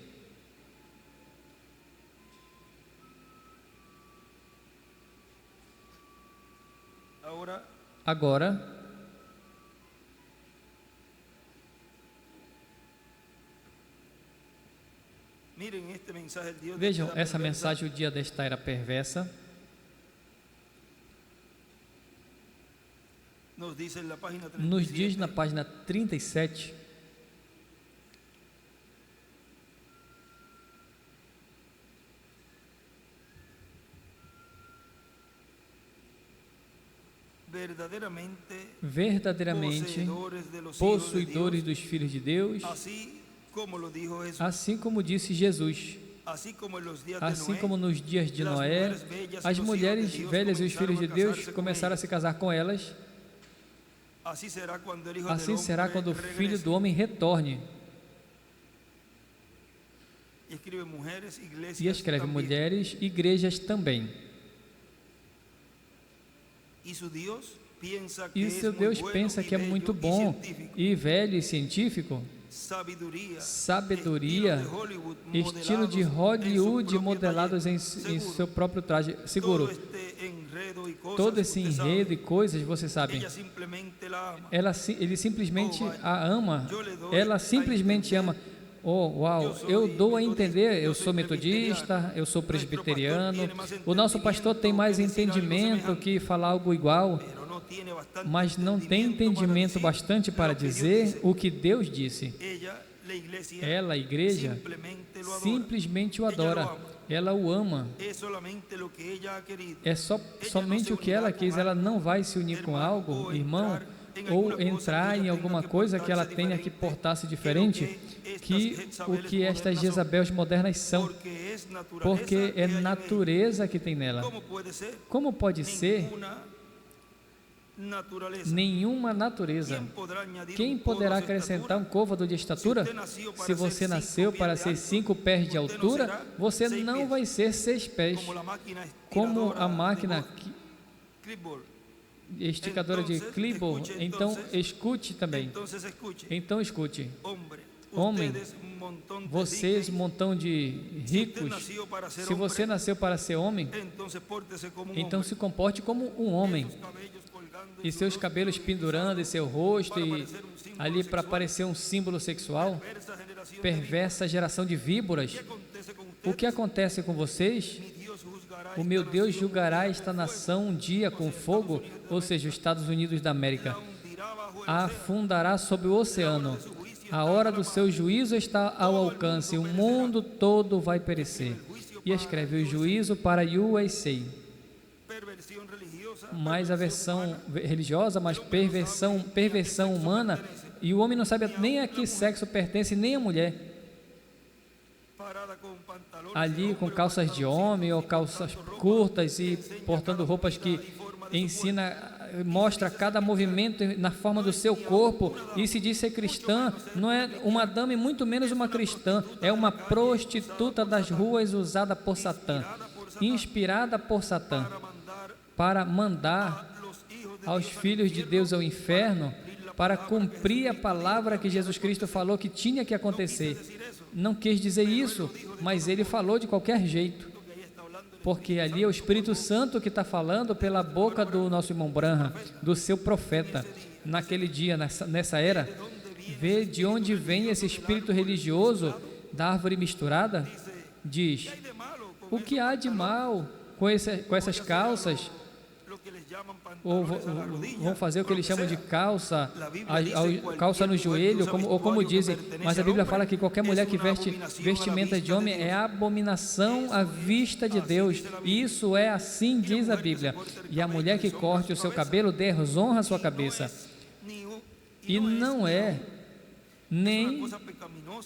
Agora, vejam essa mensagem, o dia desta era perversa. Nos diz na página 37. Verdadeiramente possuidores dos filhos de Deus, assim como disse Jesus. Assim como nos dias de Noé, as mulheres velhas e os filhos de Deus começaram a se casar com elas. Assim será quando o Filho do Homem retorne. E escreve mulheres, igrejas também. E seu Deus pensa que é muito bom e velho e científico, sabedoria, estilo de Hollywood modelados em seu próprio traje seguro. Todo esse enredo e coisas, você sabe, ele simplesmente a ama, ela simplesmente ama. Oh, uau, eu dou a entender, eu sou metodista, eu sou presbiteriano, o nosso pastor tem mais entendimento que falar algo igual, mas não tem entendimento bastante para dizer o que Deus disse. Ela, a igreja, simplesmente o adora, ela o ama, é somente o que ela quis, ela não vai se unir com algo, irmão, ou entrar em alguma coisa que ela tenha que portar-se diferente que o que estas Jezabels modernas são, porque é natureza que tem nela. Como pode ser? Nenhuma natureza. Quem poderá acrescentar um côvado de estatura? Se você nasceu para ser 5 pés de altura, você não vai ser 6 pés, como a máquina esticadora de clipboard. Então escute também. Então escute. Homem, vocês, um montão de ricos, se você nasceu para ser homem, então se comporte como um homem. E seus cabelos pendurando em seu rosto e ali para parecer um símbolo sexual. Perversa geração de víboras. O que acontece com vocês? O meu Deus julgará esta nação um dia com fogo, ou seja, os Estados Unidos da América. A afundará sob o oceano. A hora do seu juízo está ao alcance. O mundo todo vai perecer. e escreve o juízo para USA. perversión religiosa, Mais a versão religiosa, mais perversão humana, e o homem não sabe nem a que sexo pertence, nem a mulher. parada con pantalones Ali com calças de homem ou calças curtas e portando roupas que mostra cada movimento na forma do seu corpo, e se diz ser cristã, não é uma dama e muito menos uma cristã, é uma prostituta das ruas usada por Satã, inspirada por Satã, para mandar aos filhos de Deus ao inferno, para cumprir a palavra que Jesus Cristo falou que tinha que acontecer. Não quis dizer isso, mas ele falou de qualquer jeito, porque ali é o Espírito Santo que está falando pela boca do nosso irmão Branham, do seu profeta, naquele dia, nessa era. Vê de onde vem esse espírito religioso da árvore misturada? Diz, o que há de mal com essas calças? Ou vão fazer o que eles chamam de calça no joelho, como dizem, mas a Bíblia fala que qualquer mulher que veste vestimenta de homem é abominação à vista de Deus. Isso é assim, diz a Bíblia. E a mulher que corte o seu cabelo desonra a sua cabeça. E não é nem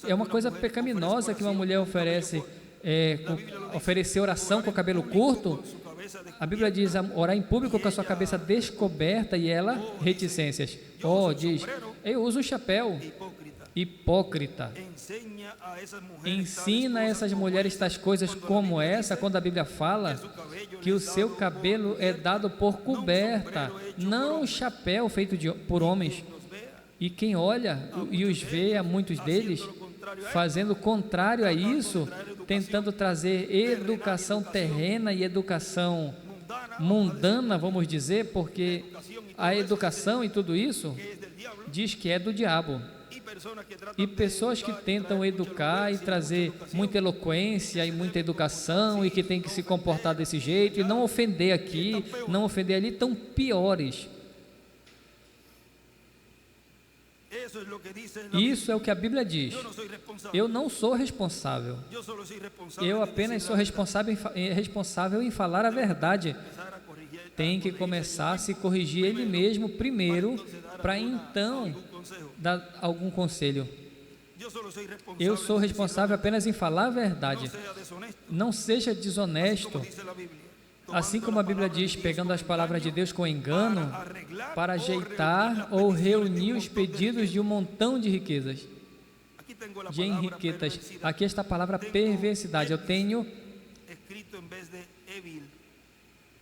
é uma coisa pecaminosa que uma mulher oferecer oração com o cabelo curto. A Bíblia diz orar em público com a sua cabeça descoberta, e ela, reticências. Diz, eu uso o chapéu. Hipócrita. Ensina a essas mulheres tais coisas como essa, quando a Bíblia fala que o seu cabelo é dado por coberta, não chapéu feito por homens. E quem olha e os vê, a muitos deles, fazendo o contrário a isso, tentando trazer educação terrena e educação mundana, vamos dizer, porque a educação e tudo isso diz que é do diabo. E pessoas que tentam educar e trazer muita eloquência e muita educação, e que tem que se comportar desse jeito e não ofender aqui, não ofender ali, estão piores. Isso é o que a Bíblia diz. Eu não sou responsável. Eu apenas sou responsável em falar a verdade. Tem que começar a se corrigir ele mesmo primeiro, para então dar algum conselho. Eu sou responsável apenas em falar a verdade. Não seja desonesto. Assim como a Bíblia diz, pegando as palavras de Deus com engano, para ajeitar ou reunir os pedidos de um montão de riquezas, de enriquetas. Aqui está a palavra perversidade. Eu tenho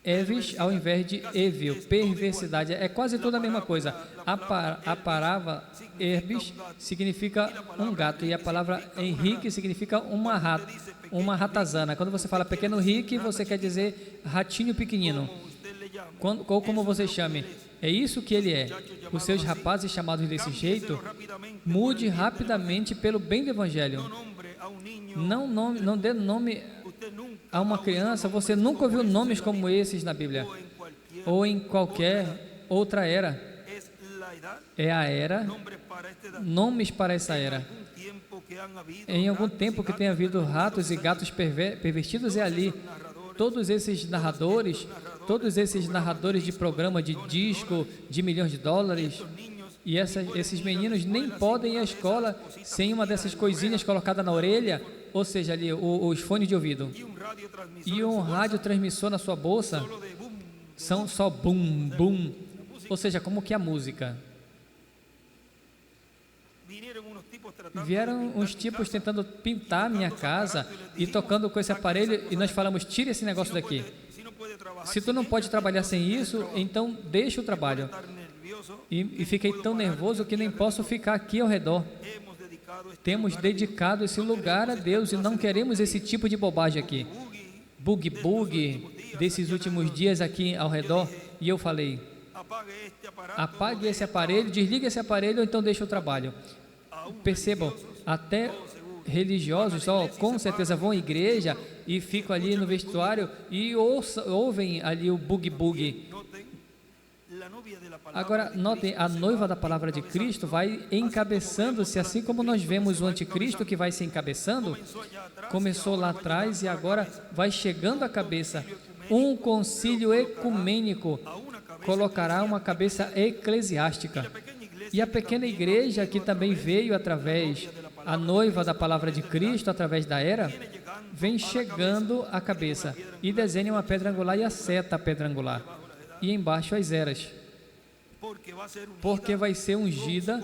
Evis ao invés de evil, perversidade. É quase toda a mesma coisa. A palavra Erbis significa um gato, e a palavra Henrique significa uma ratazana. Quando você fala pequeno Henrique, você quer dizer ratinho pequenino, ou como você chame. É isso que ele é. Os seus rapazes chamados desse jeito, mude rapidamente pelo bem do Evangelho. Não dê nome a uma criança. Você nunca ouviu nomes como esses na Bíblia, ou em qualquer outra era. É a era, nomes para essa era. Em algum tempo que tenha havido ratos e gatos pervertidos, é ali. Todos esses narradores de programa de disco de milhões de dólares, e esses meninos nem podem ir à escola sem uma dessas coisinhas colocada na orelha, ou seja, ali os fones de ouvido, e um radiotransmissor na sua bolsa, são só bum, bum, ou seja, como que a música. Vieram uns tipos tentando pintar minha casa e tocando com esse aparelho, e nós falamos, tira esse negócio daqui. Se tu não pode trabalhar sem isso, então deixa o trabalho. E fiquei tão nervoso que nem posso ficar aqui ao redor. Temos dedicado esse lugar a Deus e não queremos esse tipo de bobagem aqui. Bug desses últimos dias aqui ao redor. E eu falei, apague esse aparelho, desligue esse aparelho, ou então deixa o trabalho. Percebam, até religiosos, com certeza vão à igreja e ficam ali no vestuário e ouvem ali o bug. Agora, notem, a noiva da palavra de Cristo vai encabeçando-se, assim como nós vemos o anticristo que vai se encabeçando, começou lá atrás e agora vai chegando à cabeça. Um concílio ecumênico colocará uma cabeça eclesiástica. E a pequena igreja, que também veio através, a noiva da palavra de Cristo, através da era, vem chegando à cabeça e desenha uma pedra angular e a seta a pedra angular. E embaixo as eras. Porque vai ser ungida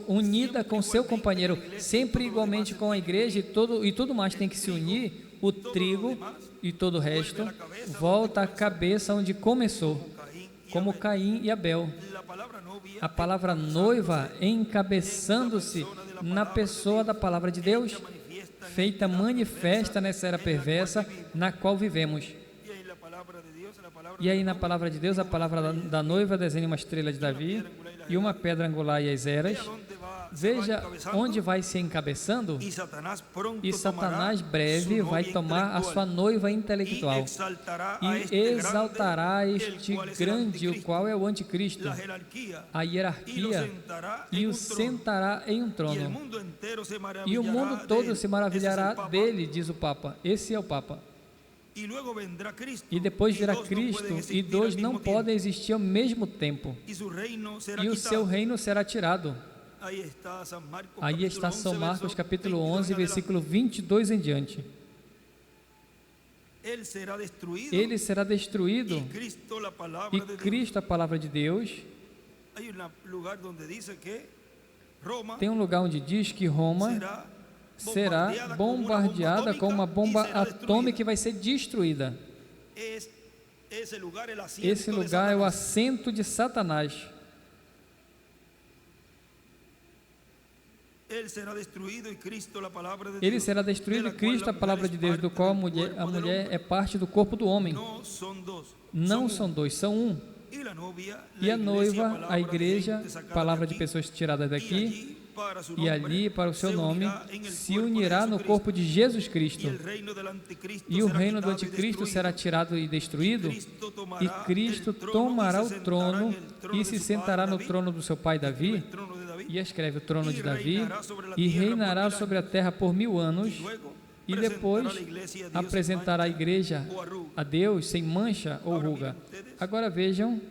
unida com seu companheiro, sempre igualmente com a igreja e tudo mais tem que se unir, o trigo e todo o resto volta à cabeça onde começou, como Caim e Abel. A palavra noiva encabeçando-se na pessoa da palavra de Deus, feita manifesta nessa era perversa na qual vivemos. E aí na palavra de Deus, a palavra da noiva desenha uma estrela de Davi e uma pedra angular e as eras. Veja onde vai se encabeçando, e Satanás breve vai tomar a sua noiva intelectual e exaltará este grande, o qual é o anticristo, a hierarquia, e o sentará em um trono. E o mundo todo se maravilhará dele, diz o Papa. Esse é o Papa. E depois virá Cristo, e dois não podem existir ao mesmo tempo, e o seu reino será tirado. Aí está São Marcos capítulo 11, versículo 22 em diante. Ele será destruído, e Cristo, a palavra de Deus, tem um lugar onde diz que Roma será bombardeada com uma bomba atômica que vai ser destruída. Esse lugar é o assento de Satanás. Ele será destruído e Cristo, a palavra de Deus, do qual a mulher é parte do corpo do homem. Não são dois, são um. E a noiva, a igreja, palavra de pessoas tiradas daqui, e ali, para o seu nome, se unirá no corpo de Jesus Cristo. E o reino do anticristo será tirado e destruído, e Cristo tomará o trono e se sentará no trono do seu pai Davi, e escreve o trono de Davi, e reinará sobre a terra por 1000 anos, e depois apresentará a igreja a Deus sem mancha ou ruga. Agora vejam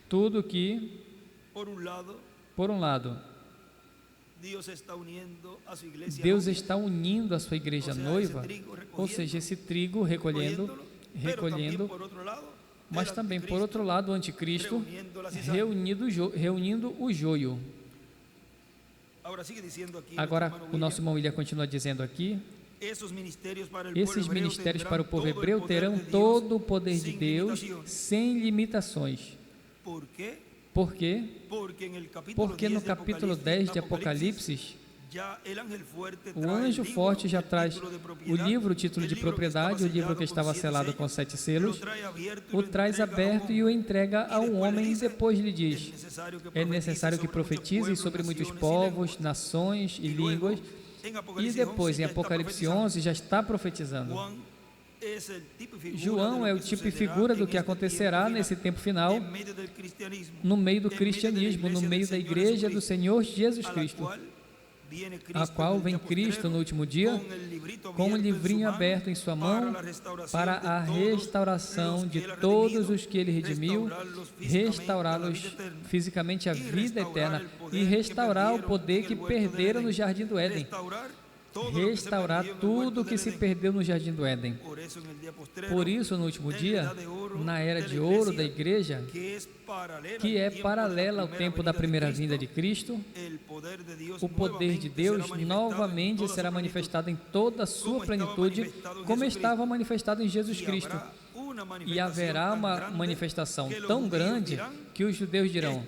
tudo que, por um lado, Deus está unindo a sua igreja noiva, ou seja, esse trigo recolhendo, mas também, por outro lado, o anticristo reunindo o joio. Agora, o nosso irmão William continua dizendo aqui: esses ministérios para o povo hebreu terão todo o poder de Deus sem limitações. Por quê? Porque no capítulo 10 de Apocalipse, o anjo forte já traz o livro, o título de propriedade, o livro que estava selado com 7 selos, o traz aberto e o entrega a um homem, e depois lhe diz: é necessário que profetize sobre muitos povos, nações e línguas. E depois, em Apocalipse 11, já está profetizando. João é o tipo e figura do que acontecerá nesse tempo final, no meio do cristianismo, no meio da igreja do Senhor Jesus Cristo, a qual vem Cristo no último dia, com um livrinho aberto em sua mão, para a restauração de todos os que ele redimiu, restaurá-los fisicamente à vida eterna, e restaurar o poder que perderam no Jardim do Éden. Restaurar tudo que se perdeu no Jardim do Éden. Por isso, no último dia, na era de ouro da igreja, que é paralela ao tempo da primeira vinda de Cristo, o poder de Deus novamente será manifestado em toda a sua plenitude, como estava manifestado em Jesus Cristo. E haverá uma manifestação tão grande que os judeus dirão: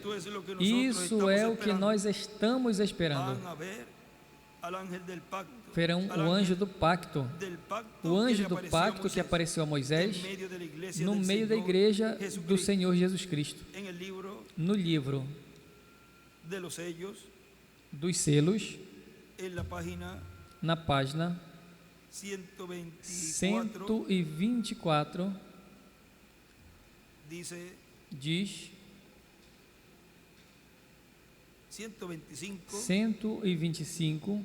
isso é o que nós estamos esperando. Verão o anjo do pacto, que apareceu a Moisés no meio da igreja do Senhor Jesus Cristo, no livro dos selos, na página 124, dice diz 125, 125,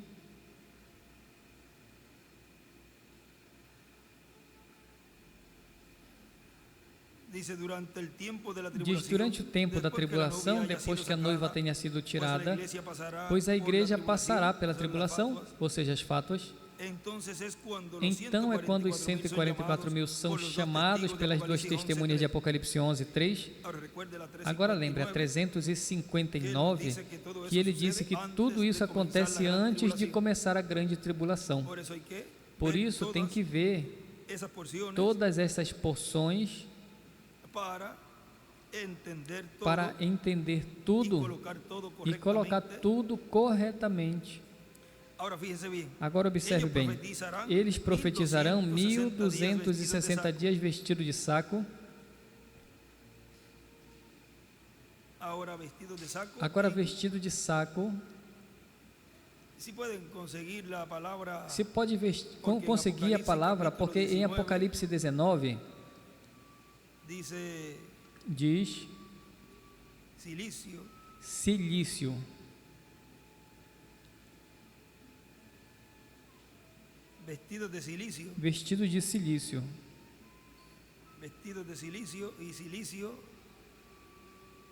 dice durante el tiempo de la diz tribulación, durante o tempo da después que la tribulação, novia haya depois sido que a noiva sacada, tenha sido pues la tirada, iglesia pasará pois a por la igreja tribulación, passará pela son las tribulação, fatuas. ou seja, as fátuas. Entonces es cuando los Então é quando os 144 144.000 são por los dos chamados testigos de pelas duas Apocalipse testemunhas de 11:3. Apocalipse 11:3. Ahora recuerde la Agora lembre, a 359, que ele disse que tudo isso acontece antes de começar a grande tribulação. Por eso hay que Por ver isso tem todas que ver esas porciones todas essas porções para entender todo para entender tudo e colocar correctamente. tudo corretamente. Ahora fíjense bien. Agora observe bem, eles profetizarão 1260 dias vestidos de saco. Ahora vestidos de saco. Agora vestido de saco. Si pueden conseguir la palabra, Se pode conseguir a palavra, porque em Apocalipse 19 dice diz silicio, silício. vestidos de silicio, Vestido de silício. vestidos de silicio y silicio.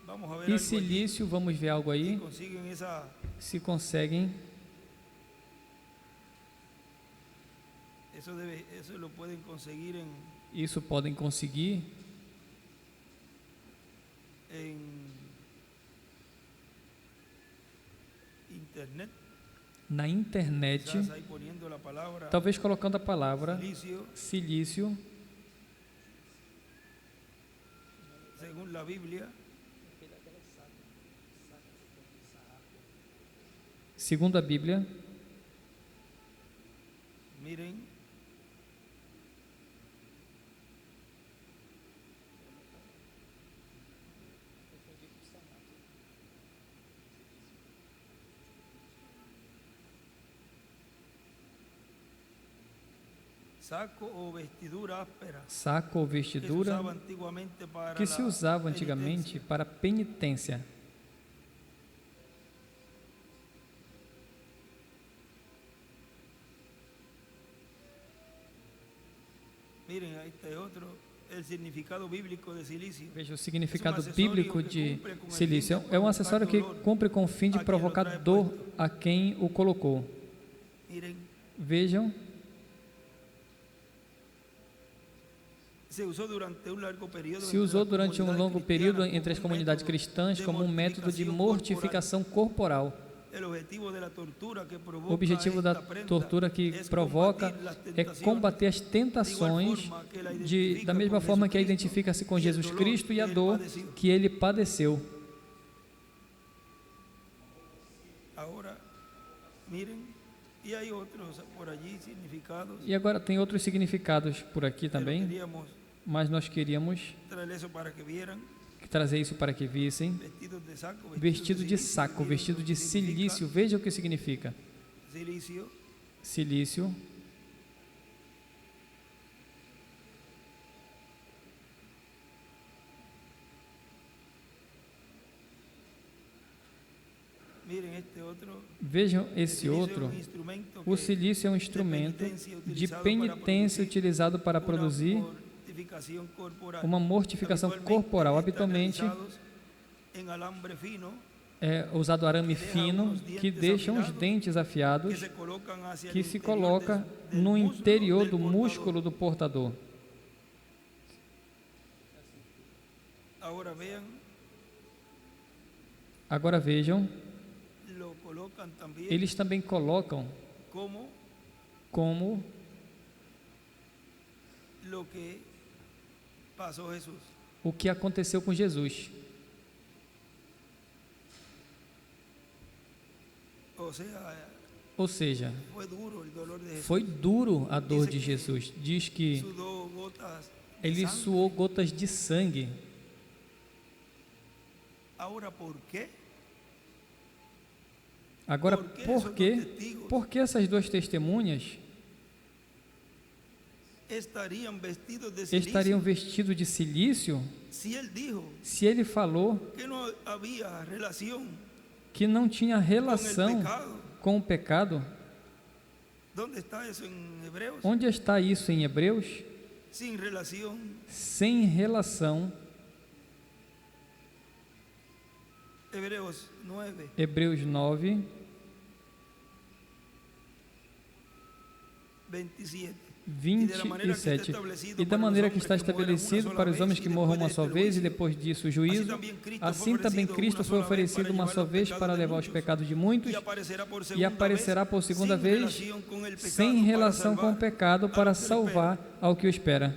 Vamos a ver E algo allí. silício, vamos ver algo Si aí, consiguen esa, se conseguem. eso lo pueden conseguir Isso podem conseguir en internet. na internet, Quizás ahí poniendo la palabra talvez colocando a palavra silicio, silício, según la Biblia, segundo a Bíblia. miren, saco o vestidura áspera Saco ou que se vestidura usaba antiguamente para que se la usava antigamente penitencia. para penitência. Miren, ahí está otro, el significado bíblico de silicio. Veja o significado acessório bíblico que de cumpre com o silício. fim de É um acessório que provocar cumpre com o fim de a quem provocar o traz dor puesto. a quem o colocou. Miren, Vejam, se usou durante um largo período se usou durante um longo período entre as como comunidades método cristãs de como um método de mortificação corporal. O objetivo da tortura que provoca, O objetivo da tortura que provoca é combater as tentações da mesma forma que a identifica-se com Jesus Cristo e a dor que ele padeceu. Agora, miren, e aí outros por allí significados. E agora tem outros significados por aqui Pero também, queríamos mas nós queríamos traer eso para que vieran. trazer isso para que vissem. Vestidos de saco, Vestido de saco, miren vestido lo de que significa silício, veja o que significa. Silicio, Silício. miren este outro. Vejam esse Silicio outro. é um instrumento O que silício é um instrumento de penitência utilizado para produzir mortificação corporal. uma mortificação corporal. Habitualmente em alambre fino, é usado arame fino que deixam os dentes afiados, que se coloca no interior do músculo do portador. Agora vejam, eles também colocam como o que aconteceu com Jesus. Ou seja, foi duro a dor de Jesus. Diz que ele suou gotas de sangue. Agora, por que essas duas testemunhas estarían vestidos de estariam silicio. vestidos de silício? Si él dijo Se ele falou que no había relación que não tinha con el relação pecado, com o pecado, ¿dónde está eso en Hebreos? onde está isso em Hebreus? Sin relación. Sem relação. Hebreos 9, Hebreus 9, 27. 27. E da maneira que está estabelecido para os homens que morram uma só vez e depois disso o juízo, assim também Cristo foi oferecido uma só vez para levar os pecados de muitos e aparecerá por segunda vez sem relação com o pecado para salvar ao que o espera.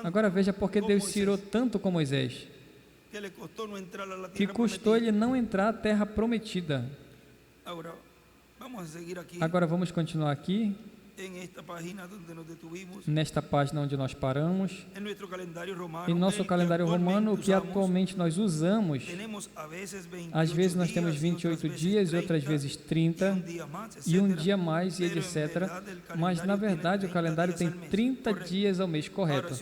Agora veja por que Deus se irou tanto com Moisés, que custou ele não entrar à terra prometida. Agora vamos continuar aqui, nesta página onde nós paramos. Em nosso calendário romano, o que atualmente nós usamos, às vezes nós temos 28 dias e outras vezes 30, e um dia mais e etc. Mas na verdade o calendário tem 30 dias ao mês, correto?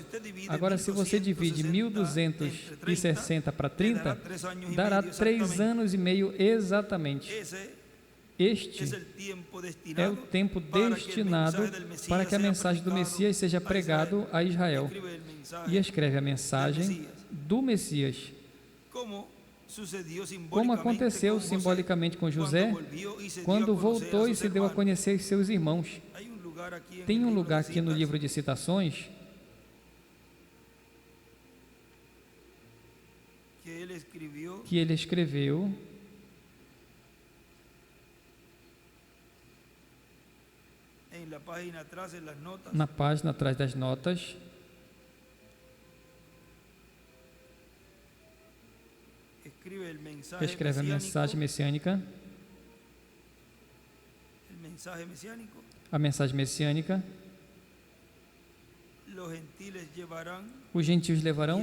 Agora, se você divide 1260 para 30, dará 3 anos e meio exatamente. Este é o tempo destinado para que a mensagem do Messias seja pregado a Israel. E escreve a mensagem do Messias. Como aconteceu simbolicamente com José, quando voltou e se deu a conhecer seus irmãos. Tem um lugar aqui no livro de citações que ele escreveu na página atrás das notas, escreve a mensagem messiânica, a mensagem messiânica. Os gentios levarão,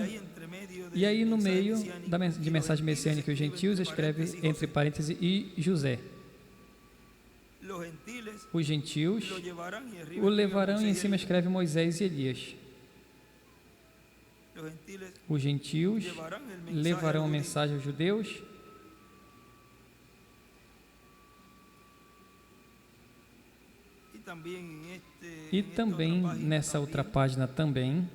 e aí no meio de mensagem messiânica e os gentios escreve entre parênteses e José. Os gentios o levarão e em cima escreve Moisés e Elias. Os gentios levarão a mensagem aos judeus e também nessa outra página também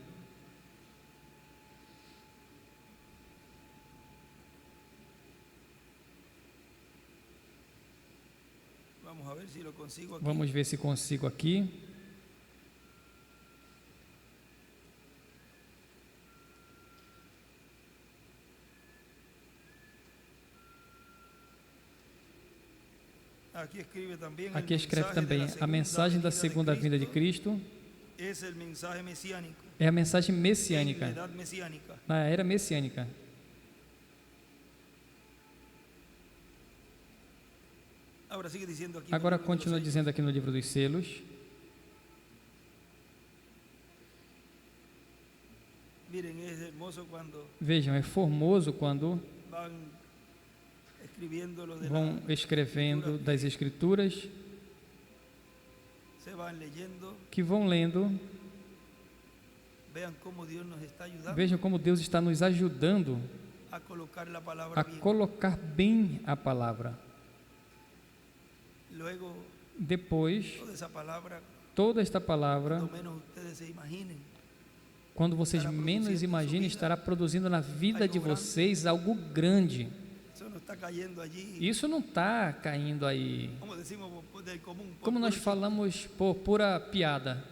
vamos ver se consigo aqui. Aqui escreve também a mensagem da segunda vinda de Cristo. É a mensagem messiânica, na era messiânica. Agora continua dizendo aqui no livro dos selos. Vejam, é formoso quando vão escrevendo das Escrituras, que vão lendo. Vejam como Deus está nos ajudando a colocar bem a palavra. Depois, toda esta palavra, quando vocês menos imaginem, estará produzindo na vida de vocês algo grande. Isso não está caindo aí, como nós falamos por pura piada.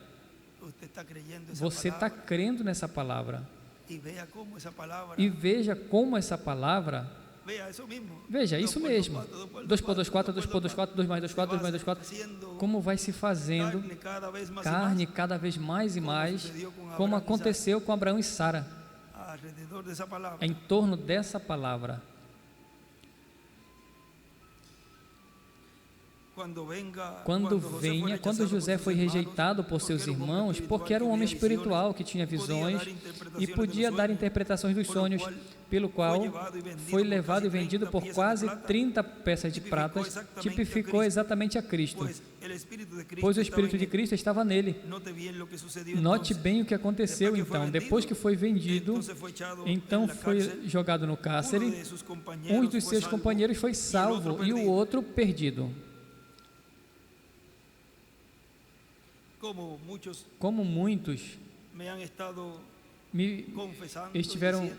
Você está crendo nessa palavra. E veja como essa palavra, veja, isso mesmo, 2 por 2, 4, 2 por 2, 4, 2 mais 2, 4, 2 mais 2, 4, como vai se fazendo carne cada vez mais e mais, como aconteceu com Abraão e Sara, em torno dessa palavra. Quando José foi rejeitado por seus irmãos, porque era um homem espiritual que tinha visões e podia dar interpretações dos sonhos, pelo qual foi levado e vendido por quase 30 peças de prata, tipificou exatamente a Cristo, pois o Espírito de Cristo estava nele. Note bem o que aconteceu então. Depois que foi vendido, então foi jogado no cárcere, um dos seus companheiros foi salvo e o outro perdido. Como muitos me estiveram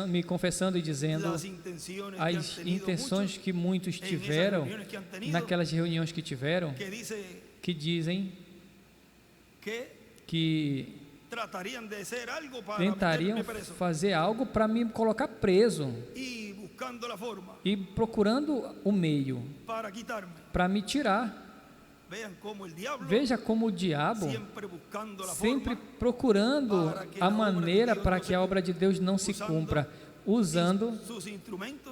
me confessando e dizendo as intenções que muitos tiveram naquelas reuniões que tiveram, que dizem que tentariam fazer algo para me colocar preso e procurando o meio para me tirar. Veja como o diabo, sempre procurando a maneira para que a obra de Deus não se cumpra, usando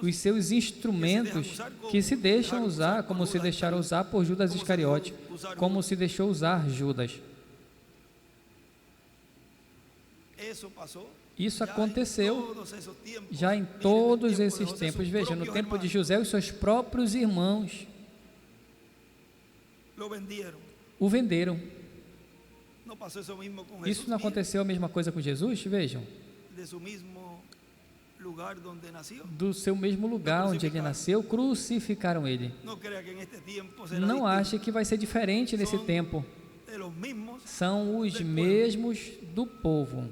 os seus instrumentos que se deixam usar, como se deixaram usar por Judas Iscariote, como se deixou usar Judas. Isso aconteceu já em todos esses tempos. Veja, no tempo de José, os seus próprios irmãos o venderam. Isso não aconteceu a mesma coisa com Jesus? Vejam, do seu mesmo lugar onde ele nasceu, crucificaram ele. Não ache que vai ser diferente nesse tempo. São os mesmos do povo.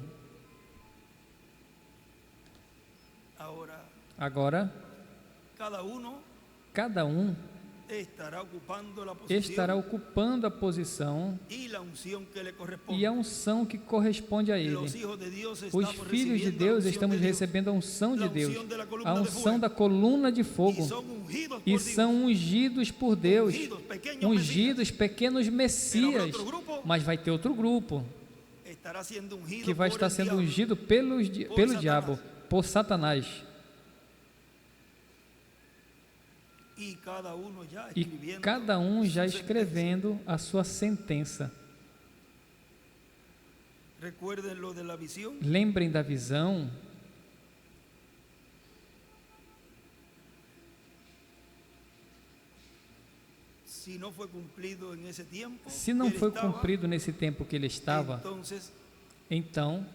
Agora, cada um estará ocupando a posição e a unção que corresponde a ele. Os filhos de Deus estamos recebendo a unção de Deus, a unção da coluna de fogo, e são ungidos por Deus, ungidos pequenos messias, mas vai ter outro grupo que vai estar sendo ungido pelo diabo, por Satanás. E cada um já escrevendo a sua sentença. Lembrem da visão. Se não foi cumprido nesse tempo que ele estava, então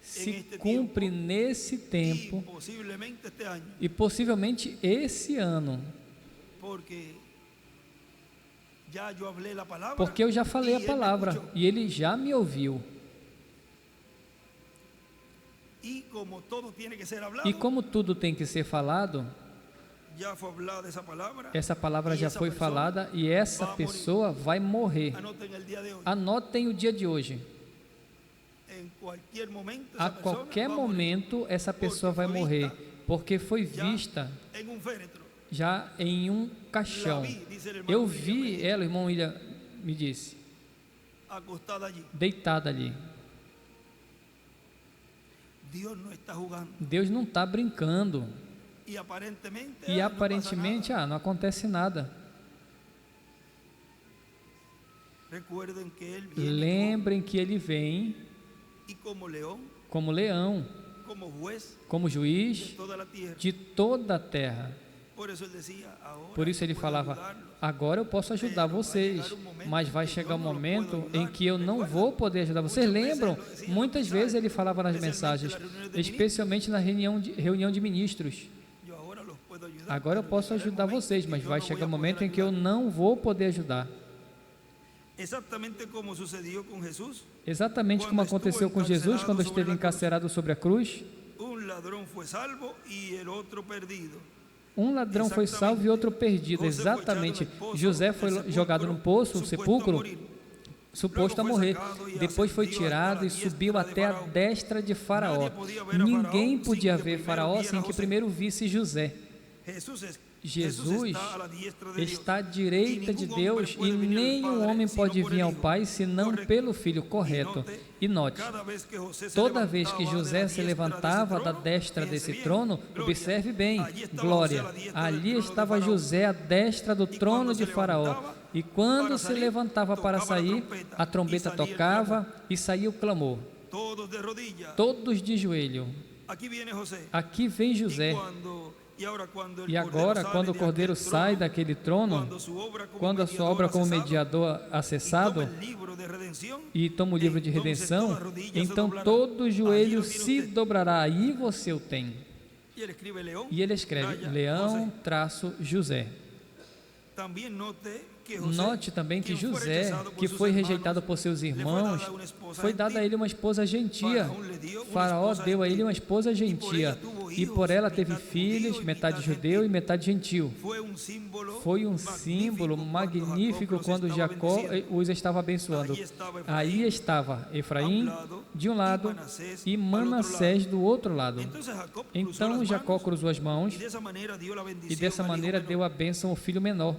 se cumpre nesse tempo e possivelmente esse ano, porque eu já falei a palavra e ele já me ouviu. E como tudo tem que ser falado, essa palavra já foi falada e essa pessoa vai morrer. Anotem o dia de hoje. A qualquer momento essa pessoa vai morrer, porque foi vista já em um caixão. Eu vi ela, o irmão William me disse, deitada ali. Deus não está brincando. E aparentemente, não acontece nada. Lembrem que ele vem como leão, como juiz de toda a terra. Por isso ele falava, agora eu posso ajudar vocês, mas vai chegar um momento em que eu não vou poder ajudar vocês. Lembram? Muitas vezes ele falava nas mensagens, especialmente na reunião de ministros. Agora eu posso ajudar vocês, mas vai chegar um momento em que eu não vou poder ajudar. Exatamente como aconteceu com Jesus quando esteve encarcerado sobre a cruz. Um ladrão foi salvo e outro perdido. Exatamente. José foi jogado num poço, um sepulcro, suposto a morrer. Depois foi tirado e subiu até a destra de Faraó. Ninguém podia ver Faraó sem que primeiro visse José. Jesus está à direita de Deus e nenhum homem pode vir ao Pai senão pelo Filho. Correto. E note, toda vez que José se levantava da destra desse trono, observe bem, glória, ali estava José à destra do trono de Faraó. E quando se levantava para sair, a trombeta tocava e saía o clamor. Todos de joelho. Aqui vem José. E agora, quando o Cordeiro sai daquele trono, quando a sua obra como mediador acessado e toma o livro de redenção, então todo joelho se dobrará. Aí você o tem. E ele escreve Leão traço José. Note também que José, que foi rejeitado por seus irmãos, foi dada a ele uma esposa gentia. Faraó deu a ele uma esposa gentia, e por ela teve filhos, metade judeu e metade gentil. Foi um símbolo magnífico quando Jacó os estava abençoando. Aí estava Efraim de um lado e Manassés do outro lado. Então Jacó cruzou as mãos e dessa maneira deu a bênção ao filho menor.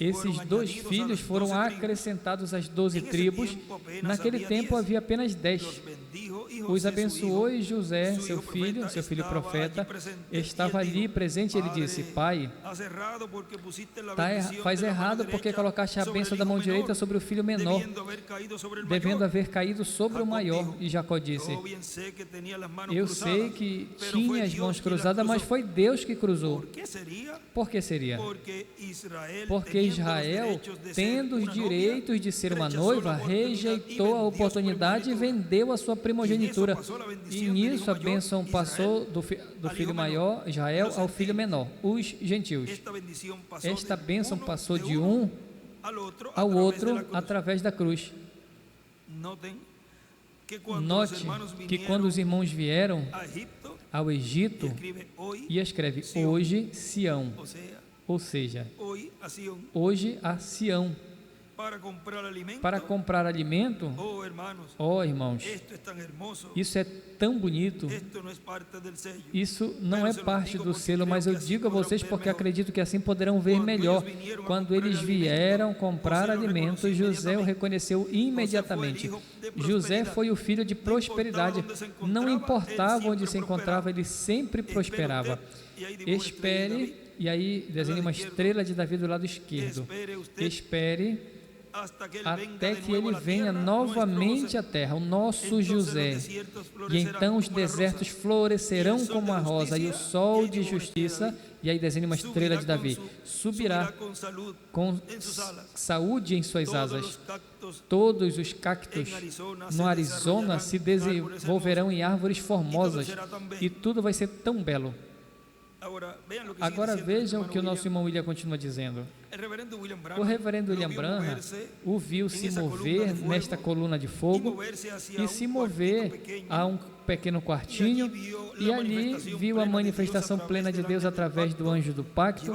Esses 2 filhos foram acrescentados às 12 tribos. Naquele tempo havia apenas 10. Os abençoou e José, seu filho profeta, estava ali presente. Ele disse: Pai, faz errado porque colocaste a bênção da mão direita sobre o filho menor, devendo haver caído sobre o maior. E Jacó disse: eu sei que tinha as mãos cruzadas, mas foi Deus que cruzou. Por que seria? Porque Israel, tendo os direitos de ser uma noiva, rejeitou a oportunidade e vendeu a sua primogenitura. E nisso a bênção passou do filho maior, Israel, ao filho menor, os gentios. Esta bênção passou de um ao outro através da cruz. Note que quando os irmãos vieram ao Egito, e escreve hoje Sião, ou seja, hoje a Sião, para comprar alimento. Oh, irmãos, isso é tão bonito. Isso não é parte do selo, mas eu digo a vocês porque acredito que assim poderão ver melhor. Quando eles vieram comprar alimento, José o reconheceu imediatamente. José foi o filho de prosperidade. Não importava onde se encontrava, ele sempre prosperava. Espere, e aí desenhe uma estrela de Davi do lado esquerdo. Espere até que ele venha novamente à terra, o nosso José. E então os desertos florescerão como a rosa, e o sol de justiça, e aí desenhe uma estrela de Davi, subirá com saúde em suas asas. Todos os cactos no Arizona se desenvolverão em árvores formosas, e tudo vai ser tão belo. Agora vejam o que o nosso irmão William continua dizendo. O reverendo William Branham o viu se mover nesta coluna de fogo e se mover a um pequeno quartinho, e ali viu a manifestação plena de Deus através do anjo do pacto,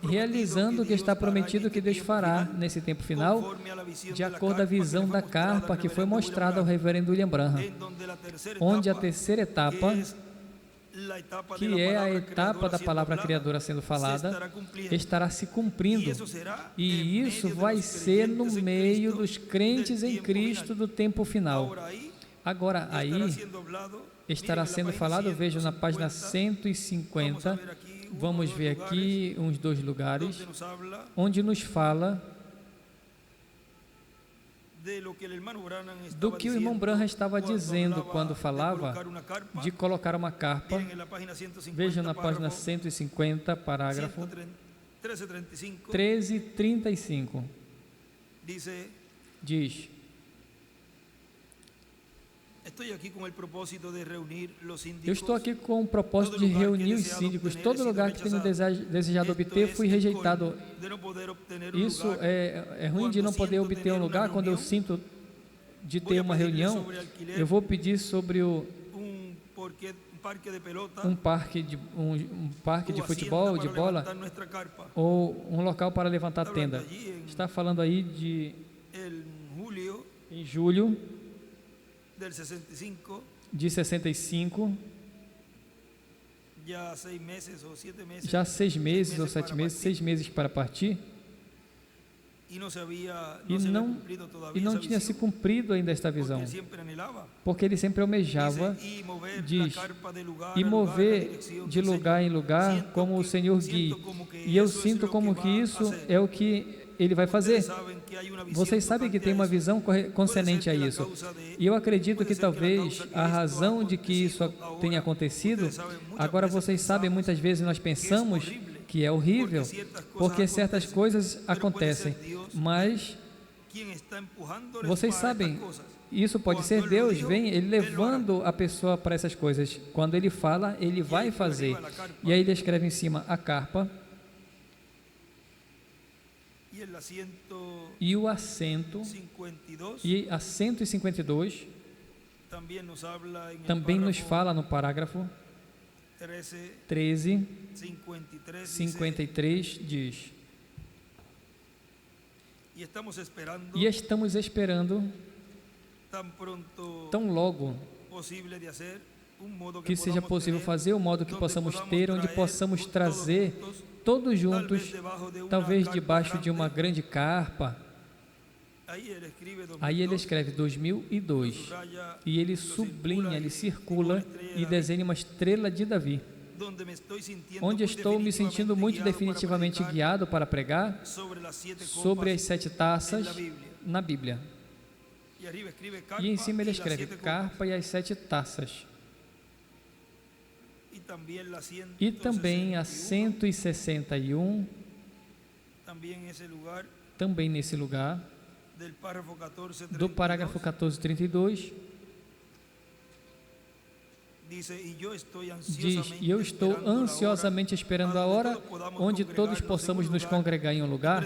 realizando o que está prometido que Deus fará nesse tempo final, de acordo com a visão da carpa que foi mostrada ao reverendo William Branham, onde a terceira etapa, que é a etapa da palavra criadora sendo falada, estará se cumprindo, e isso vai ser no meio dos crentes em Cristo do tempo final. Agora aí estará sendo falado, vejo na página 150, vamos ver aqui uns 2 lugares, onde nos fala do que o irmão Branham estava dizendo quando falava de colocar uma carpa. Vejam na página 150, parágrafo 13:35. Diz: eu estou aqui com o propósito de reunir os síndicos. Todo lugar que tenho desejado obter, fui rejeitado. Isso é ruim de não poder obter um lugar. Quando eu sinto de ter uma reunião, eu vou pedir sobre um parque de futebol, de bola, ou um local para levantar tenda. Está falando aí em julho de 65, ya 6 meses o 7 meses, já 6 meses ou 7 para meses, partir, 6 meses para partir, y no se había e cumplido todavía não esa tinha se visión, cumprido ainda esta porque visão, él siempre anhelaba. porque ele sempre almejava, Dice, y mover diz, la carpa de lugar e a lugar, la mover dirección de del lugar em Señor. lugar Siento como o que- Senhor siento guie. como que E eu eso es sinto lo como que que va a isso hacer. é o que ele vai fazer. Ustedes saben que hay una visión Vocês sabem que tocante tem a uma eso. visão Puede concernente ser a que la isso. causa de- E eu acredito puede que ser que la talvez causa que a esto razão de que isso acontecido ahora, tenha acontecido, ustedes saben, muchas agora veces vocês sabem, pensamos muitas vezes nós pensamos horrible, que é horrível, porque porque certas certas coisas coisas acontecem, acontecem, mas quien está empujándoles vocês para sabem, estas cosas. isso pode Quando ser ele Deus, dijo, vem, ele ele ora. levando a pessoa para essas coisas. Quando ele fala, ele vai aí, fazer. arriba, a carpa. E aí ele escreve em cima a carpa Y el asiento e o assento, 52 e a 152 también nos habla en el também nos párrafo fala no parágrafo 13, 13, 53, 53 diz: y estamos esperando E estamos esperando tan pronto tão logo posible de hacer un modo que seja podamos possível tener, fazer o modo que donde possamos podamos ter, onde traer possamos todos trazer juntos, todos tal juntos, vez debajo de una talvez carpa debaixo de uma grande. grande carpa. Aí ele escribe 2002, Aí ele escreve 2002 subraya, e ele lo sublinha, ele circula circula e e desenha uma estrela de Davi, donde me estoy sintiendo onde muy estou me sentindo muito guiado para definitivamente predicar guiado para pregar sobre las 7 sobre as copas 7 en taças la Biblia. na Bíblia. Y arriba escribe carpa E em cima ele y las escreve 7 copas. carpa e as 7 taças. Y también la E também a 161, 161, también ese lugar também nesse lugar, del párrafo 14, do parágrafo 1432, dice, diz: E eu estou ansiosamente esperando a hora onde todos possamos nos congregar em um lugar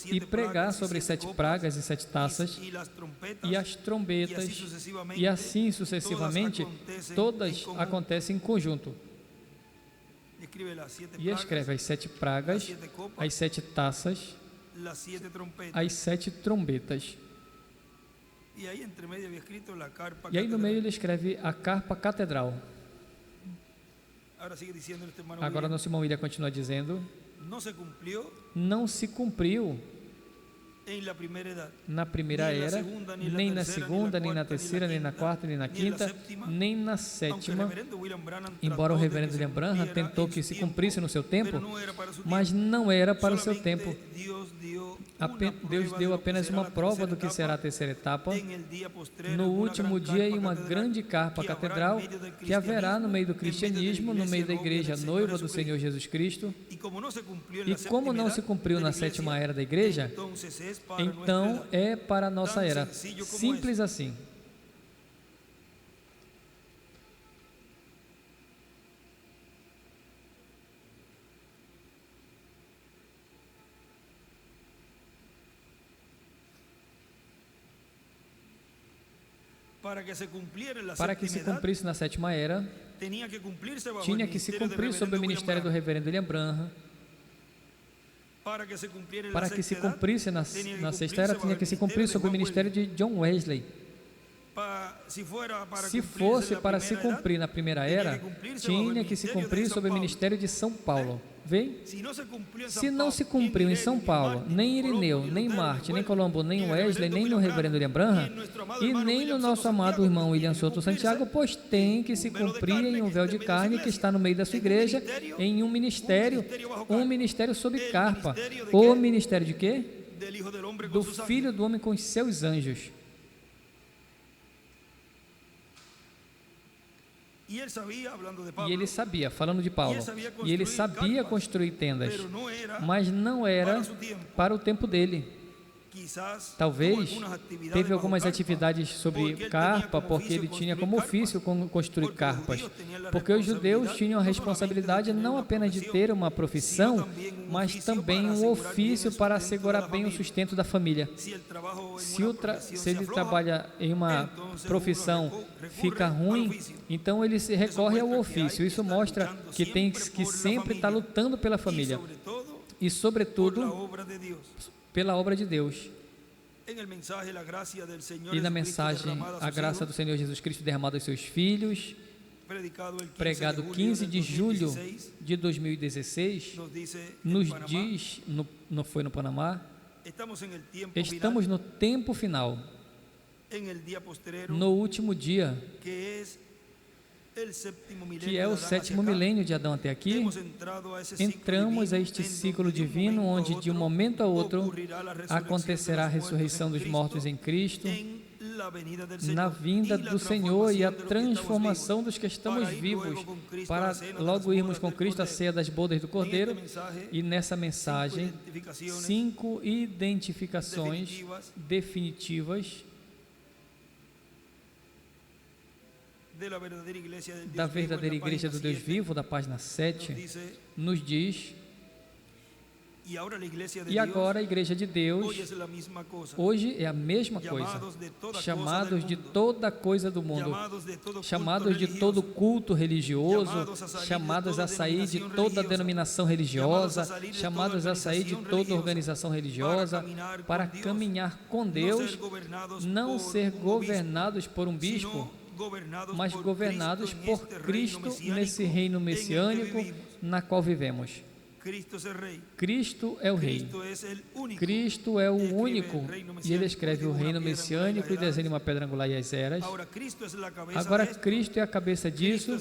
e pregar sobre 7 pragas e 7 taças e as trombetas, e assim sucessivamente, todas acontecem em conjunto. E escreve as 7 pragas, as 7 taças, as 7 trombetas. E aí entre medio havia escrito la carpa E aí no catedral. meio ele escreve a carpa catedral. Ahora sigue diciendo este hermano Agora William, nosso irmão William continua dizendo: no se cumplió não se cumpriu en la primera edad, na primeira nem na era, segunda, nem na nem na terceira, segunda, nem nem na na quarta, terceira, nem na quarta, nem na nem na quinta, sétima, nem na aunque o sétima. reverendo William Branham Embora o tratou de reverendo que se William Branham cumpriera tentou en que su se tiempo, cumprisse no seu tempo, pero no era para su mas tiempo. não era para o seu Solamente tempo. Deus deu Deus uma deu prueba apenas de lo uma que será prova la do que tercera será a etapa, terceira etapa, en el día postrero, no una último gran dia, em carpa uma catedral, grande carpa que haverá catedral en medio del que haverá no meio do cristianismo, cristianismo, no meio da igreja del noiva Señor do Jesucristo. Senhor Jesus Cristo. E como não se cumpriu E como não se cumpriu na sétima era da igreja, então é para a nossa era. Simples assim. para que se cumpriera en la Para que se séptima edad, cumprisse na sétima era, tinha que cumprirse bajo tinha el que se ministerio del cumprir sob o reverendo ministério do William reverendo William Branham. Branham. Para que se cumpriera en Para la que se sexta edad, cumprisse na tinha que sexta era, cumplirse tinha bajo que el se cumprir ministerio sob o de Juan ministério de John Wesley. Se fuera para Se cumplirse fosse la para se primera edad, cumprir na primeira tinha era, que cumprirse bajo el tinha que se ministerio de cumprir São sob o Paulo. ministério de São Paulo. Vem? Se não se cumpriu em São Se não Paulo, se cumpriu em São Paulo, nem Irineu, nem Marte, nem Colombo, nem Wesley, nem no reverendo William Branham, e nem no nosso amado irmão William Souto Santiago, pois tem que se cumprir em um véu de carne que está no meio da sua igreja, em um ministério sob carpa. O ministério de quê? del Hijo del Hombre Do con sus Filho do Homem com os seus anjos. E ele sabia, hablando de E Pablo, ele sabia, falando de Paulo, e ele sabia construir tendas, pero no era mas não era para su tiempo. para o tempo dele. Quizás Talvez tuvo algunas actividades teve bajo algumas carpa, atividades sobre carpa, porque ele tinha como ofício construir carpas. Porque os judeus tinham a responsabilidade não apenas de ter uma profissão, mas também um ofício para assegurar bem o sustento da família. Se el trabajo en Se, una profesión se se ele afloja, trabalha em uma profissão fica ruim, então ele se recorre ao ofício. Isso mostra que tem que sempre estar lutando pela y família sobre todo e, por la sobretudo, obra de Dios. pela obra de Deus. En el mensaje, la gracia del Señor E na Jesucristo mensagem, derramada a a sus graça hijos, do Senhor Jesus Cristo derramada aos seus filhos, pregado 15 de julho de 2016, nos diz, não foi no Panamá, estamos no tempo final, no último dia, que é o sétimo milênio de Adão até aqui. Entramos a este ciclo divino onde de um momento a outro acontecerá a ressurreição dos mortos em Cristo, na vinda do Senhor e a transformação dos que estamos vivos, para logo irmos com Cristo à ceia das bodas do Cordeiro. E nessa mensagem, 5 identificações definitivas da verdadeira igreja do Deus vivo, da página 7, nos diz: e agora a igreja de Deus hoje é a mesma coisa, chamados de toda coisa do mundo, chamados de todo culto religioso, chamados a sair de toda denominação religiosa, chamados a sair de toda organização religiosa, para caminhar com Deus, não ser governados por um bispo, mas governados por Cristo nesse reino messiânico na qual vivemos. Cristo é o Rei. Cristo é o único. E ele escreve o reino messiânico e desenha uma pedra angular e as eras. Agora Cristo é a cabeça disso.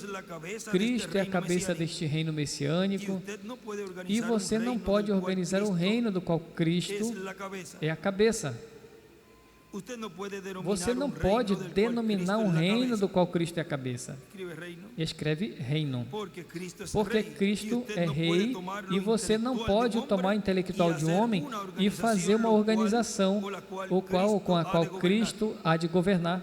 Cristo é a cabeça deste reino messiânico. E você não pode organizar um reino do qual Cristo é a cabeça. Você não pode denominar um reino do qual Cristo é a cabeça. Escreve reino. Porque Cristo é rei e você não pode tomar o intelectual de um homem e fazer uma organização com a qual Cristo há de governar.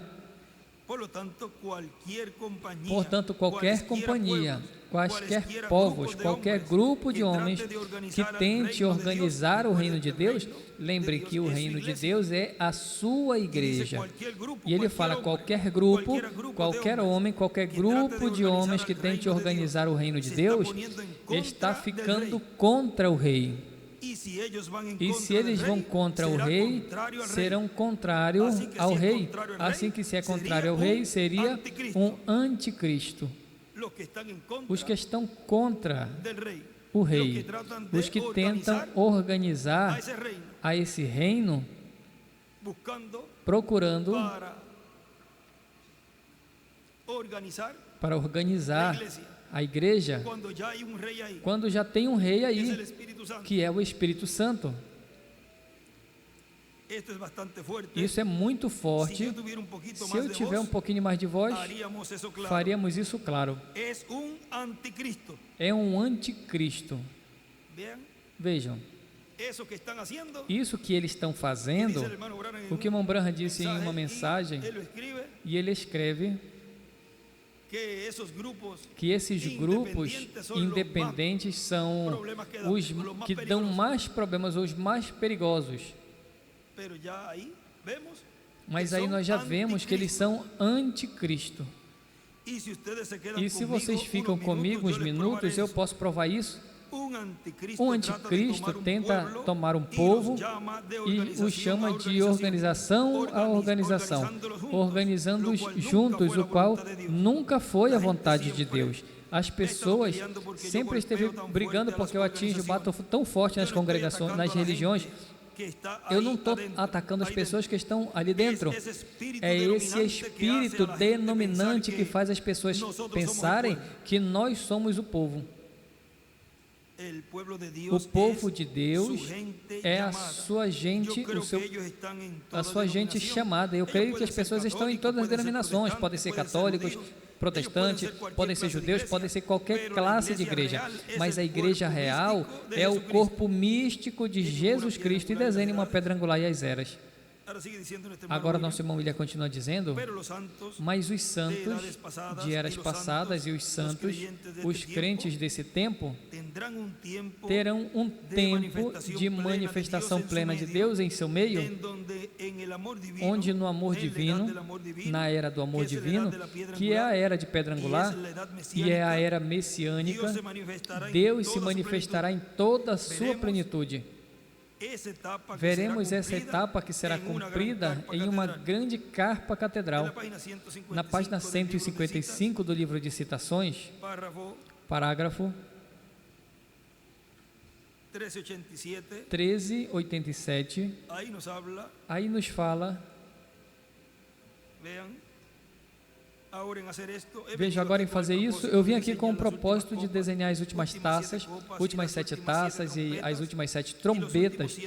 Portanto, qualquer companhia, quaisquer povos, qualquer grupo de homens que tente organizar o reino de Deus, lembre que o reino de Deus é a sua igreja. E ele fala qualquer grupo, qualquer homem, qualquer grupo de homens que tente organizar o reino de Deus, está ficando contra o rei. E se eles vão contra o rei, serão contrários ao rei. Assim que se é contrário ao rei, seria um anticristo. Os que estão contra o rei, os que tentam organizar a esse reino, procurando para organizar a igreja, quando já tem um rei aí, que é o Espírito Santo. Isso é muito forte. Se eu tiver um pouquinho mais de voz, faríamos isso claro. É um anticristo. Vejam, isso que eles estão fazendo, o que o irmão Branham disse em uma mensagem, e ele escreve que esses grupos independentes são os que dão mais problemas, os mais perigosos. Mas aí nós já vemos que eles são anticristo. E se vocês ficam comigo uns minutos, eu posso provar isso. Um anticristo tenta tomar um povo e o chama de organização a organização, organizando-os juntos, o qual nunca foi a vontade de Deus. As pessoas sempre esteve brigando porque eu bato tão forte nas congregações, nas religiões. Eu não estou atacando as pessoas que estão ali dentro. É esse espírito denominante que faz as pessoas pensarem que nós somos o povo. O povo de Deus é a sua gente, a sua gente chamada. Eu creio que as pessoas estão em todas as denominações, podem ser católicos, protestantes, podem ser judeus, podem ser qualquer classe de igreja, mas a igreja real é o corpo místico de Jesus Cristo, e desenha uma pedra angular e as eras. Agora nosso irmão William continua dizendo: mas os santos de eras passadas e os santos, os crentes desse tempo, terão um tempo de manifestação plena de Deus em seu meio, onde no amor divino, na era do amor divino, que é a era de pedra angular e é a era messiânica, Deus se manifestará em toda a sua plenitude. esa etapa que Veremos será essa cumplida etapa que será en una gran cumprida carpa em uma catedral. grande carpa En catedral. la página 155 Na página del libro de citas, 155 do livro de Citações, párrafo parágrafo 1387, 1387, ahí nos habla, aí nos fala, vean, ahora en hacer esto, he veja venido agora em aquí con el fazer isso, propósito eu vim de aqui com o diseñar las propósito de últimas copas, desenhar as últimas taças, últimas 7 taças e as últimas 7 trombetas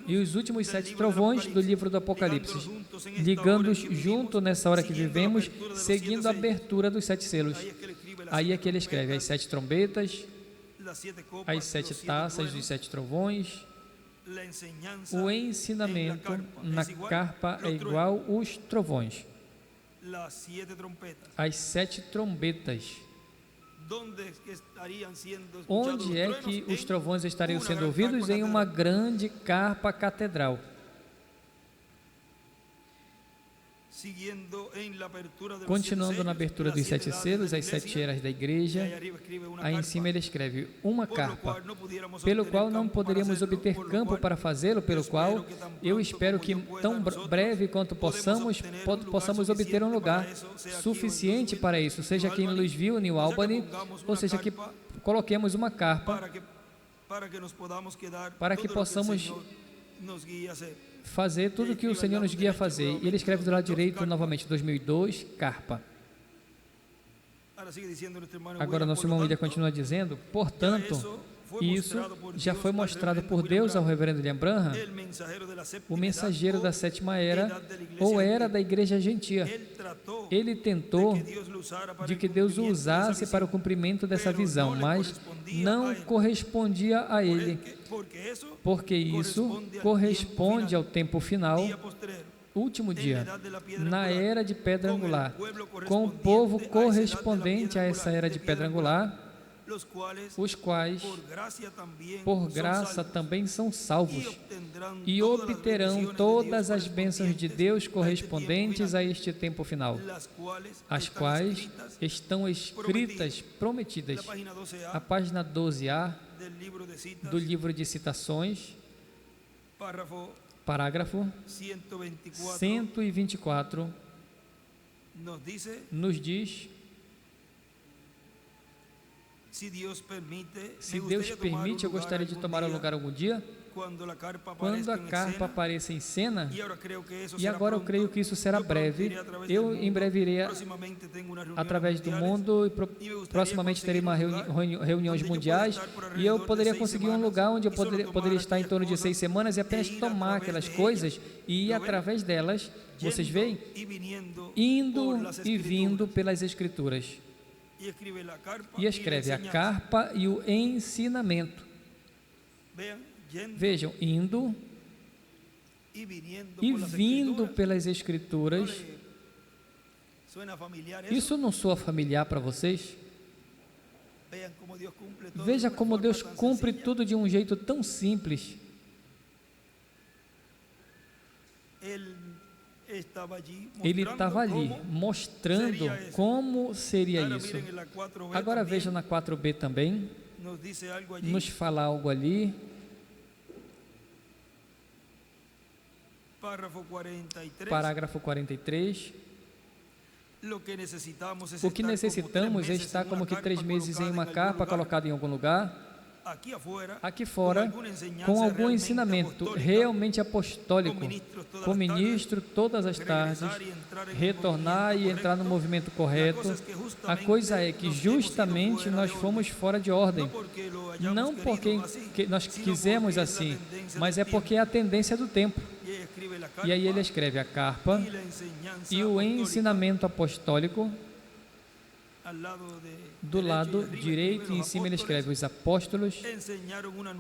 e os últimos 7 trovões do livro do Apocalipse, ligando-os junto nessa hora que vivemos, seguindo a abertura dos 7 selos. Aí é que ele escreve as 7 trombetas, as 7 taças dos 7 trovões. O ensinamento na carpa é igual os trovões, as 7 trombetas. Onde é que os trovões estariam sendo ouvidos? Em uma grande carpa catedral. Continuando na abertura dos 7 selos, as 7 eras da igreja, aí em cima ele escreve uma carpa, pelo qual não poderíamos obter campo para fazê-lo, pelo qual eu espero que tão breve quanto possamos obter um lugar suficiente para isso, seja aqui em Louisville, New Albany, ou seja que coloquemos uma carpa para que possamos fazer tudo o que o Senhor nos guia a fazer. E ele escreve do lado direito novamente, 2002, carpa. Agora nosso irmão William continua dizendo, portanto, isso já foi mostrado por Deus ao reverendo William Branham, o mensageiro da 7ª era, ou era da igreja gentia. Ele tentou de que Deus o usasse para o cumprimento dessa visão, mas não correspondia a ele, porque isso corresponde ao tempo final, último dia, na era de pedra angular, com o povo correspondente a essa era de pedra angular, os quais, por graça, também são salvos e obterão todas as bênçãos de Deus correspondentes a este tempo final, as quais estão escritas, prometidas. A página 12A do livro de Citações, parágrafo 124, nos diz: se Deus permite, eu gostaria de tomar o lugar algum dia, quando a carpa apareça em cena, e agora eu creio que isso será breve. Eu em breve irei através do mundo e proximamente terei reuniões mundiais, e eu poderia conseguir um lugar onde eu poderia estar em torno de 6 semanas e apenas tomar aquelas coisas e ir através delas, vocês veem, indo e vindo pelas Escrituras. E escreve a carpa e o ensinamento. Vejam, indo e vindo pelas Escrituras. Isso não soa familiar para vocês? Veja como Deus cumpre tudo de um jeito tão simples. Ele estava ali, mostrando como seria isso. Agora veja na 4B também, nos fala algo ali. Parágrafo 43. O que necessitamos é estar como que 3 meses em uma carpa colocada em algum lugar, aqui fora, com algum ensinamento realmente apostólico, com ministro todas as tardes, retornar e entrar no movimento correto. A coisa é que justamente nós fomos fora de ordem, não porque nós quisemos assim, mas é porque é a tendência do tempo. E aí ele escreve a carpa e o ensinamento apostólico. Do lado direito, em cima ele escreve: os apóstolos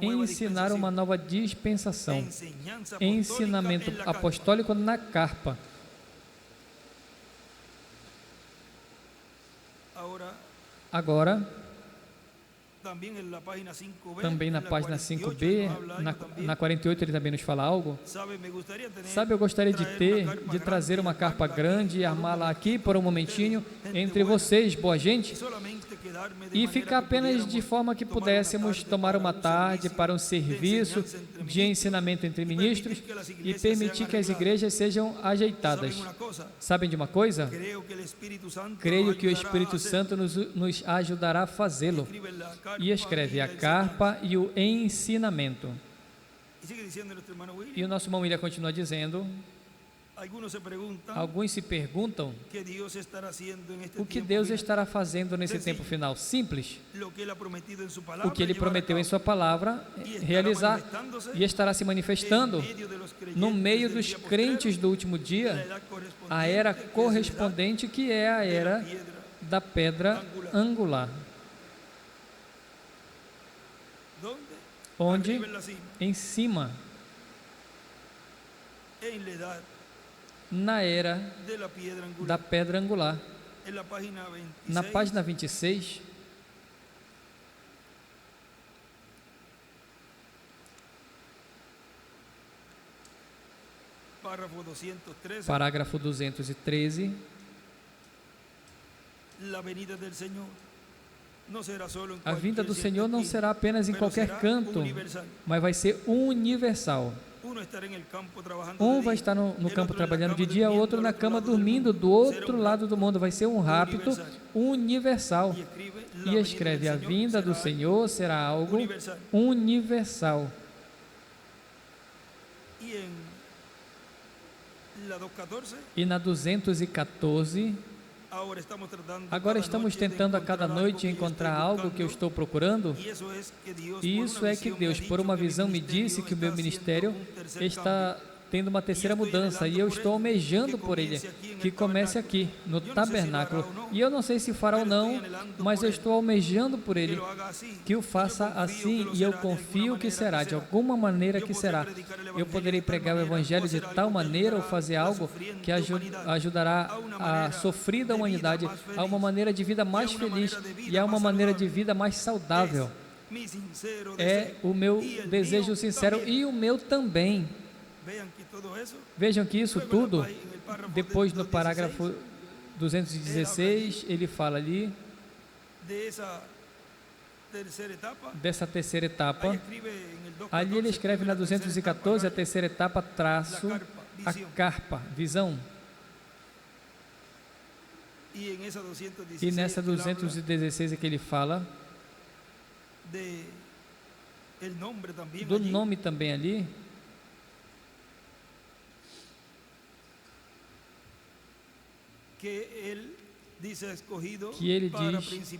ensinaram uma nova dispensação, ensinamento apostólico na carpa. Agora, Também na página 5b, na 48 ele também nos fala algo. Sabe, eu gostaria de trazer uma carpa grande e armá-la aqui por um momentinho entre vocês, boa gente, e ficar apenas de forma que pudéssemos tomar uma tarde para um serviço de ensinamento entre ministros e permitir que as igrejas sejam ajeitadas. Sabem de uma coisa? Creio que o Espírito Santo nos ajudará a fazê-lo. E escreve a carpa e o ensinamento. E o nosso irmão William continua dizendo, alguns se perguntam o que Deus estará fazendo nesse tempo final. Simples. O que Ele prometeu em Sua palavra realizar, e estará se manifestando no meio dos crentes do último dia, a era correspondente, que é a era da pedra angular. Onde? Em cima, na era da pedra angular. Na página 26, parágrafo 213, a vinda do Senhor não será apenas em qualquer canto, mas vai ser universal. Um vai estar no campo trabalhando de dia, outro na cama dormindo do outro lado do mundo. Vai ser um rapto universal. E escreve, a vinda do Senhor será algo universal. E na 214, agora estamos tentando a cada noite encontrar algo que eu estou procurando. E isso é que Deus, por uma visão, me disse que o meu ministério está tendo uma terceira mudança, e eu estou almejando por ele, que comece aqui, no tabernáculo. E eu não sei se fará ou não, mas eu estou almejando por ele, que o faça assim, e eu confio que será, de alguma maneira que será. Eu poderei pregar o Evangelho de tal maneira, ou fazer algo que ajudará a sofrida humanidade a uma maneira de vida mais feliz e a uma maneira de vida mais saudável. É o meu desejo sincero, e o meu também. Vejam que isso tudo, depois no parágrafo 216, ele fala ali dessa terceira etapa. Ali ele escreve na 214, a terceira etapa, traço, a carpa, visão. E nessa 216 é que ele fala do nome também ali, que ele diz,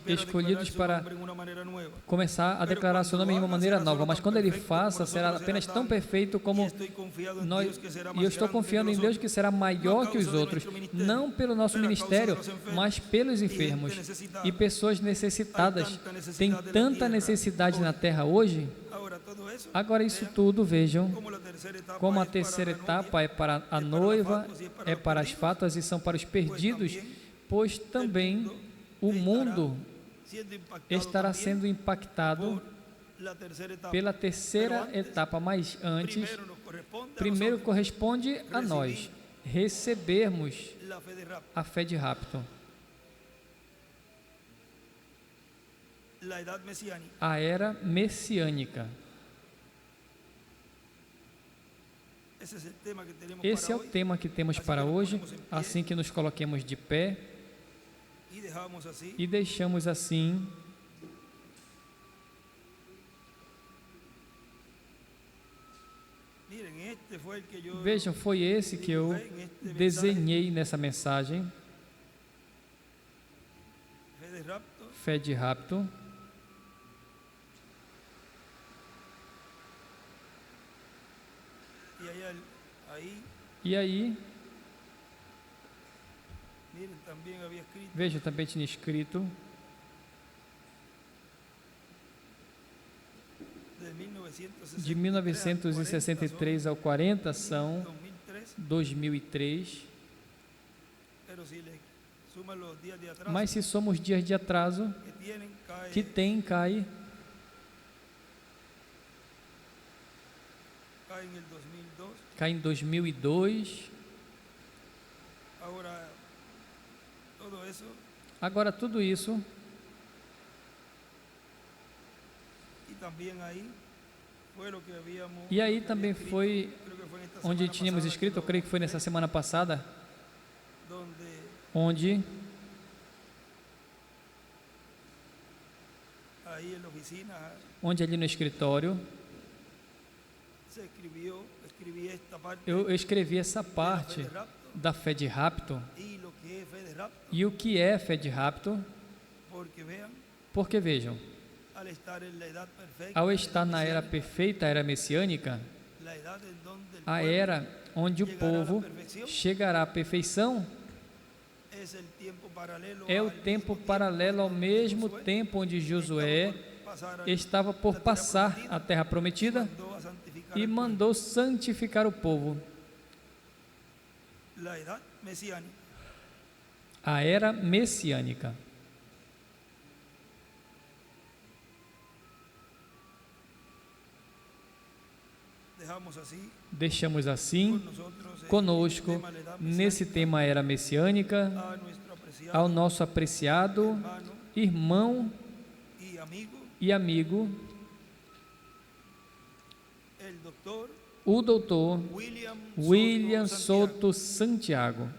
escolhidos para começar a declarar seu nome de uma maneira nova, mas quando ele faça, será apenas tão perfeito como nós, e eu estou confiando em Deus que será maior que os outros, não pelo nosso ministério, mas pelos enfermos e pessoas necessitadas. Tem tanta necessidade na terra hoje. Agora, isso tudo, vejam, como a terceira etapa é para a noiva, é para as fátuas e são para os perdidos, pois também o mundo estará sendo impactado pela terceira etapa, mas antes, primeiro corresponde a nós recebermos a fé de rapto. A era messiânica. Esse é o tema que temos para hoje, assim que nos coloquemos de pé e deixamos assim vejam, foi esse que eu desenhei nessa mensagem, fé de rapto. E aí, veja, também tinha escrito de 1963 ao 40 são 2003, mas se somos dias de atraso que tem, cai acá en el 2002. Cá em 2002. Ahora, todo eso Agora, tudo isso, y también ahí fue lo que habíamos. e aí lo que também había escrito, foi creo que fue en esta onde semana tínhamos pasada escrito, eu creio que foi nessa semana passada, donde onde ahí en la oficina ali no escritório, se escribí esta parte eu escrevi essa de la fe parte de rapto da fé de rapto y lo que es fe de rapto, e o que é fé de rapto, porque vean, porque vejam, al estar en la edad perfecta, ao estar na era perfeita, a era messiânica, la edad en donde el a pueblo era onde o povo chegará à perfeição, es el tiempo paralelo é o al tempo mismo paralelo ao tiempo mesmo Josué tempo onde estaba Josué por pasar estava por passar a terra prometida mandó a santificar e al pueblo. mandou santificar o povo. La edad mesiánica. A era messiânica. Dejamos así Deixamos con assim nosotros conosco tema la edad nesse mesiánica, tema era messiânica, a nuestro apreciado ao nosso apreciado hermano irmão y amigo, e amigo, el doctor o doutor William William Santiago. Soto Santiago.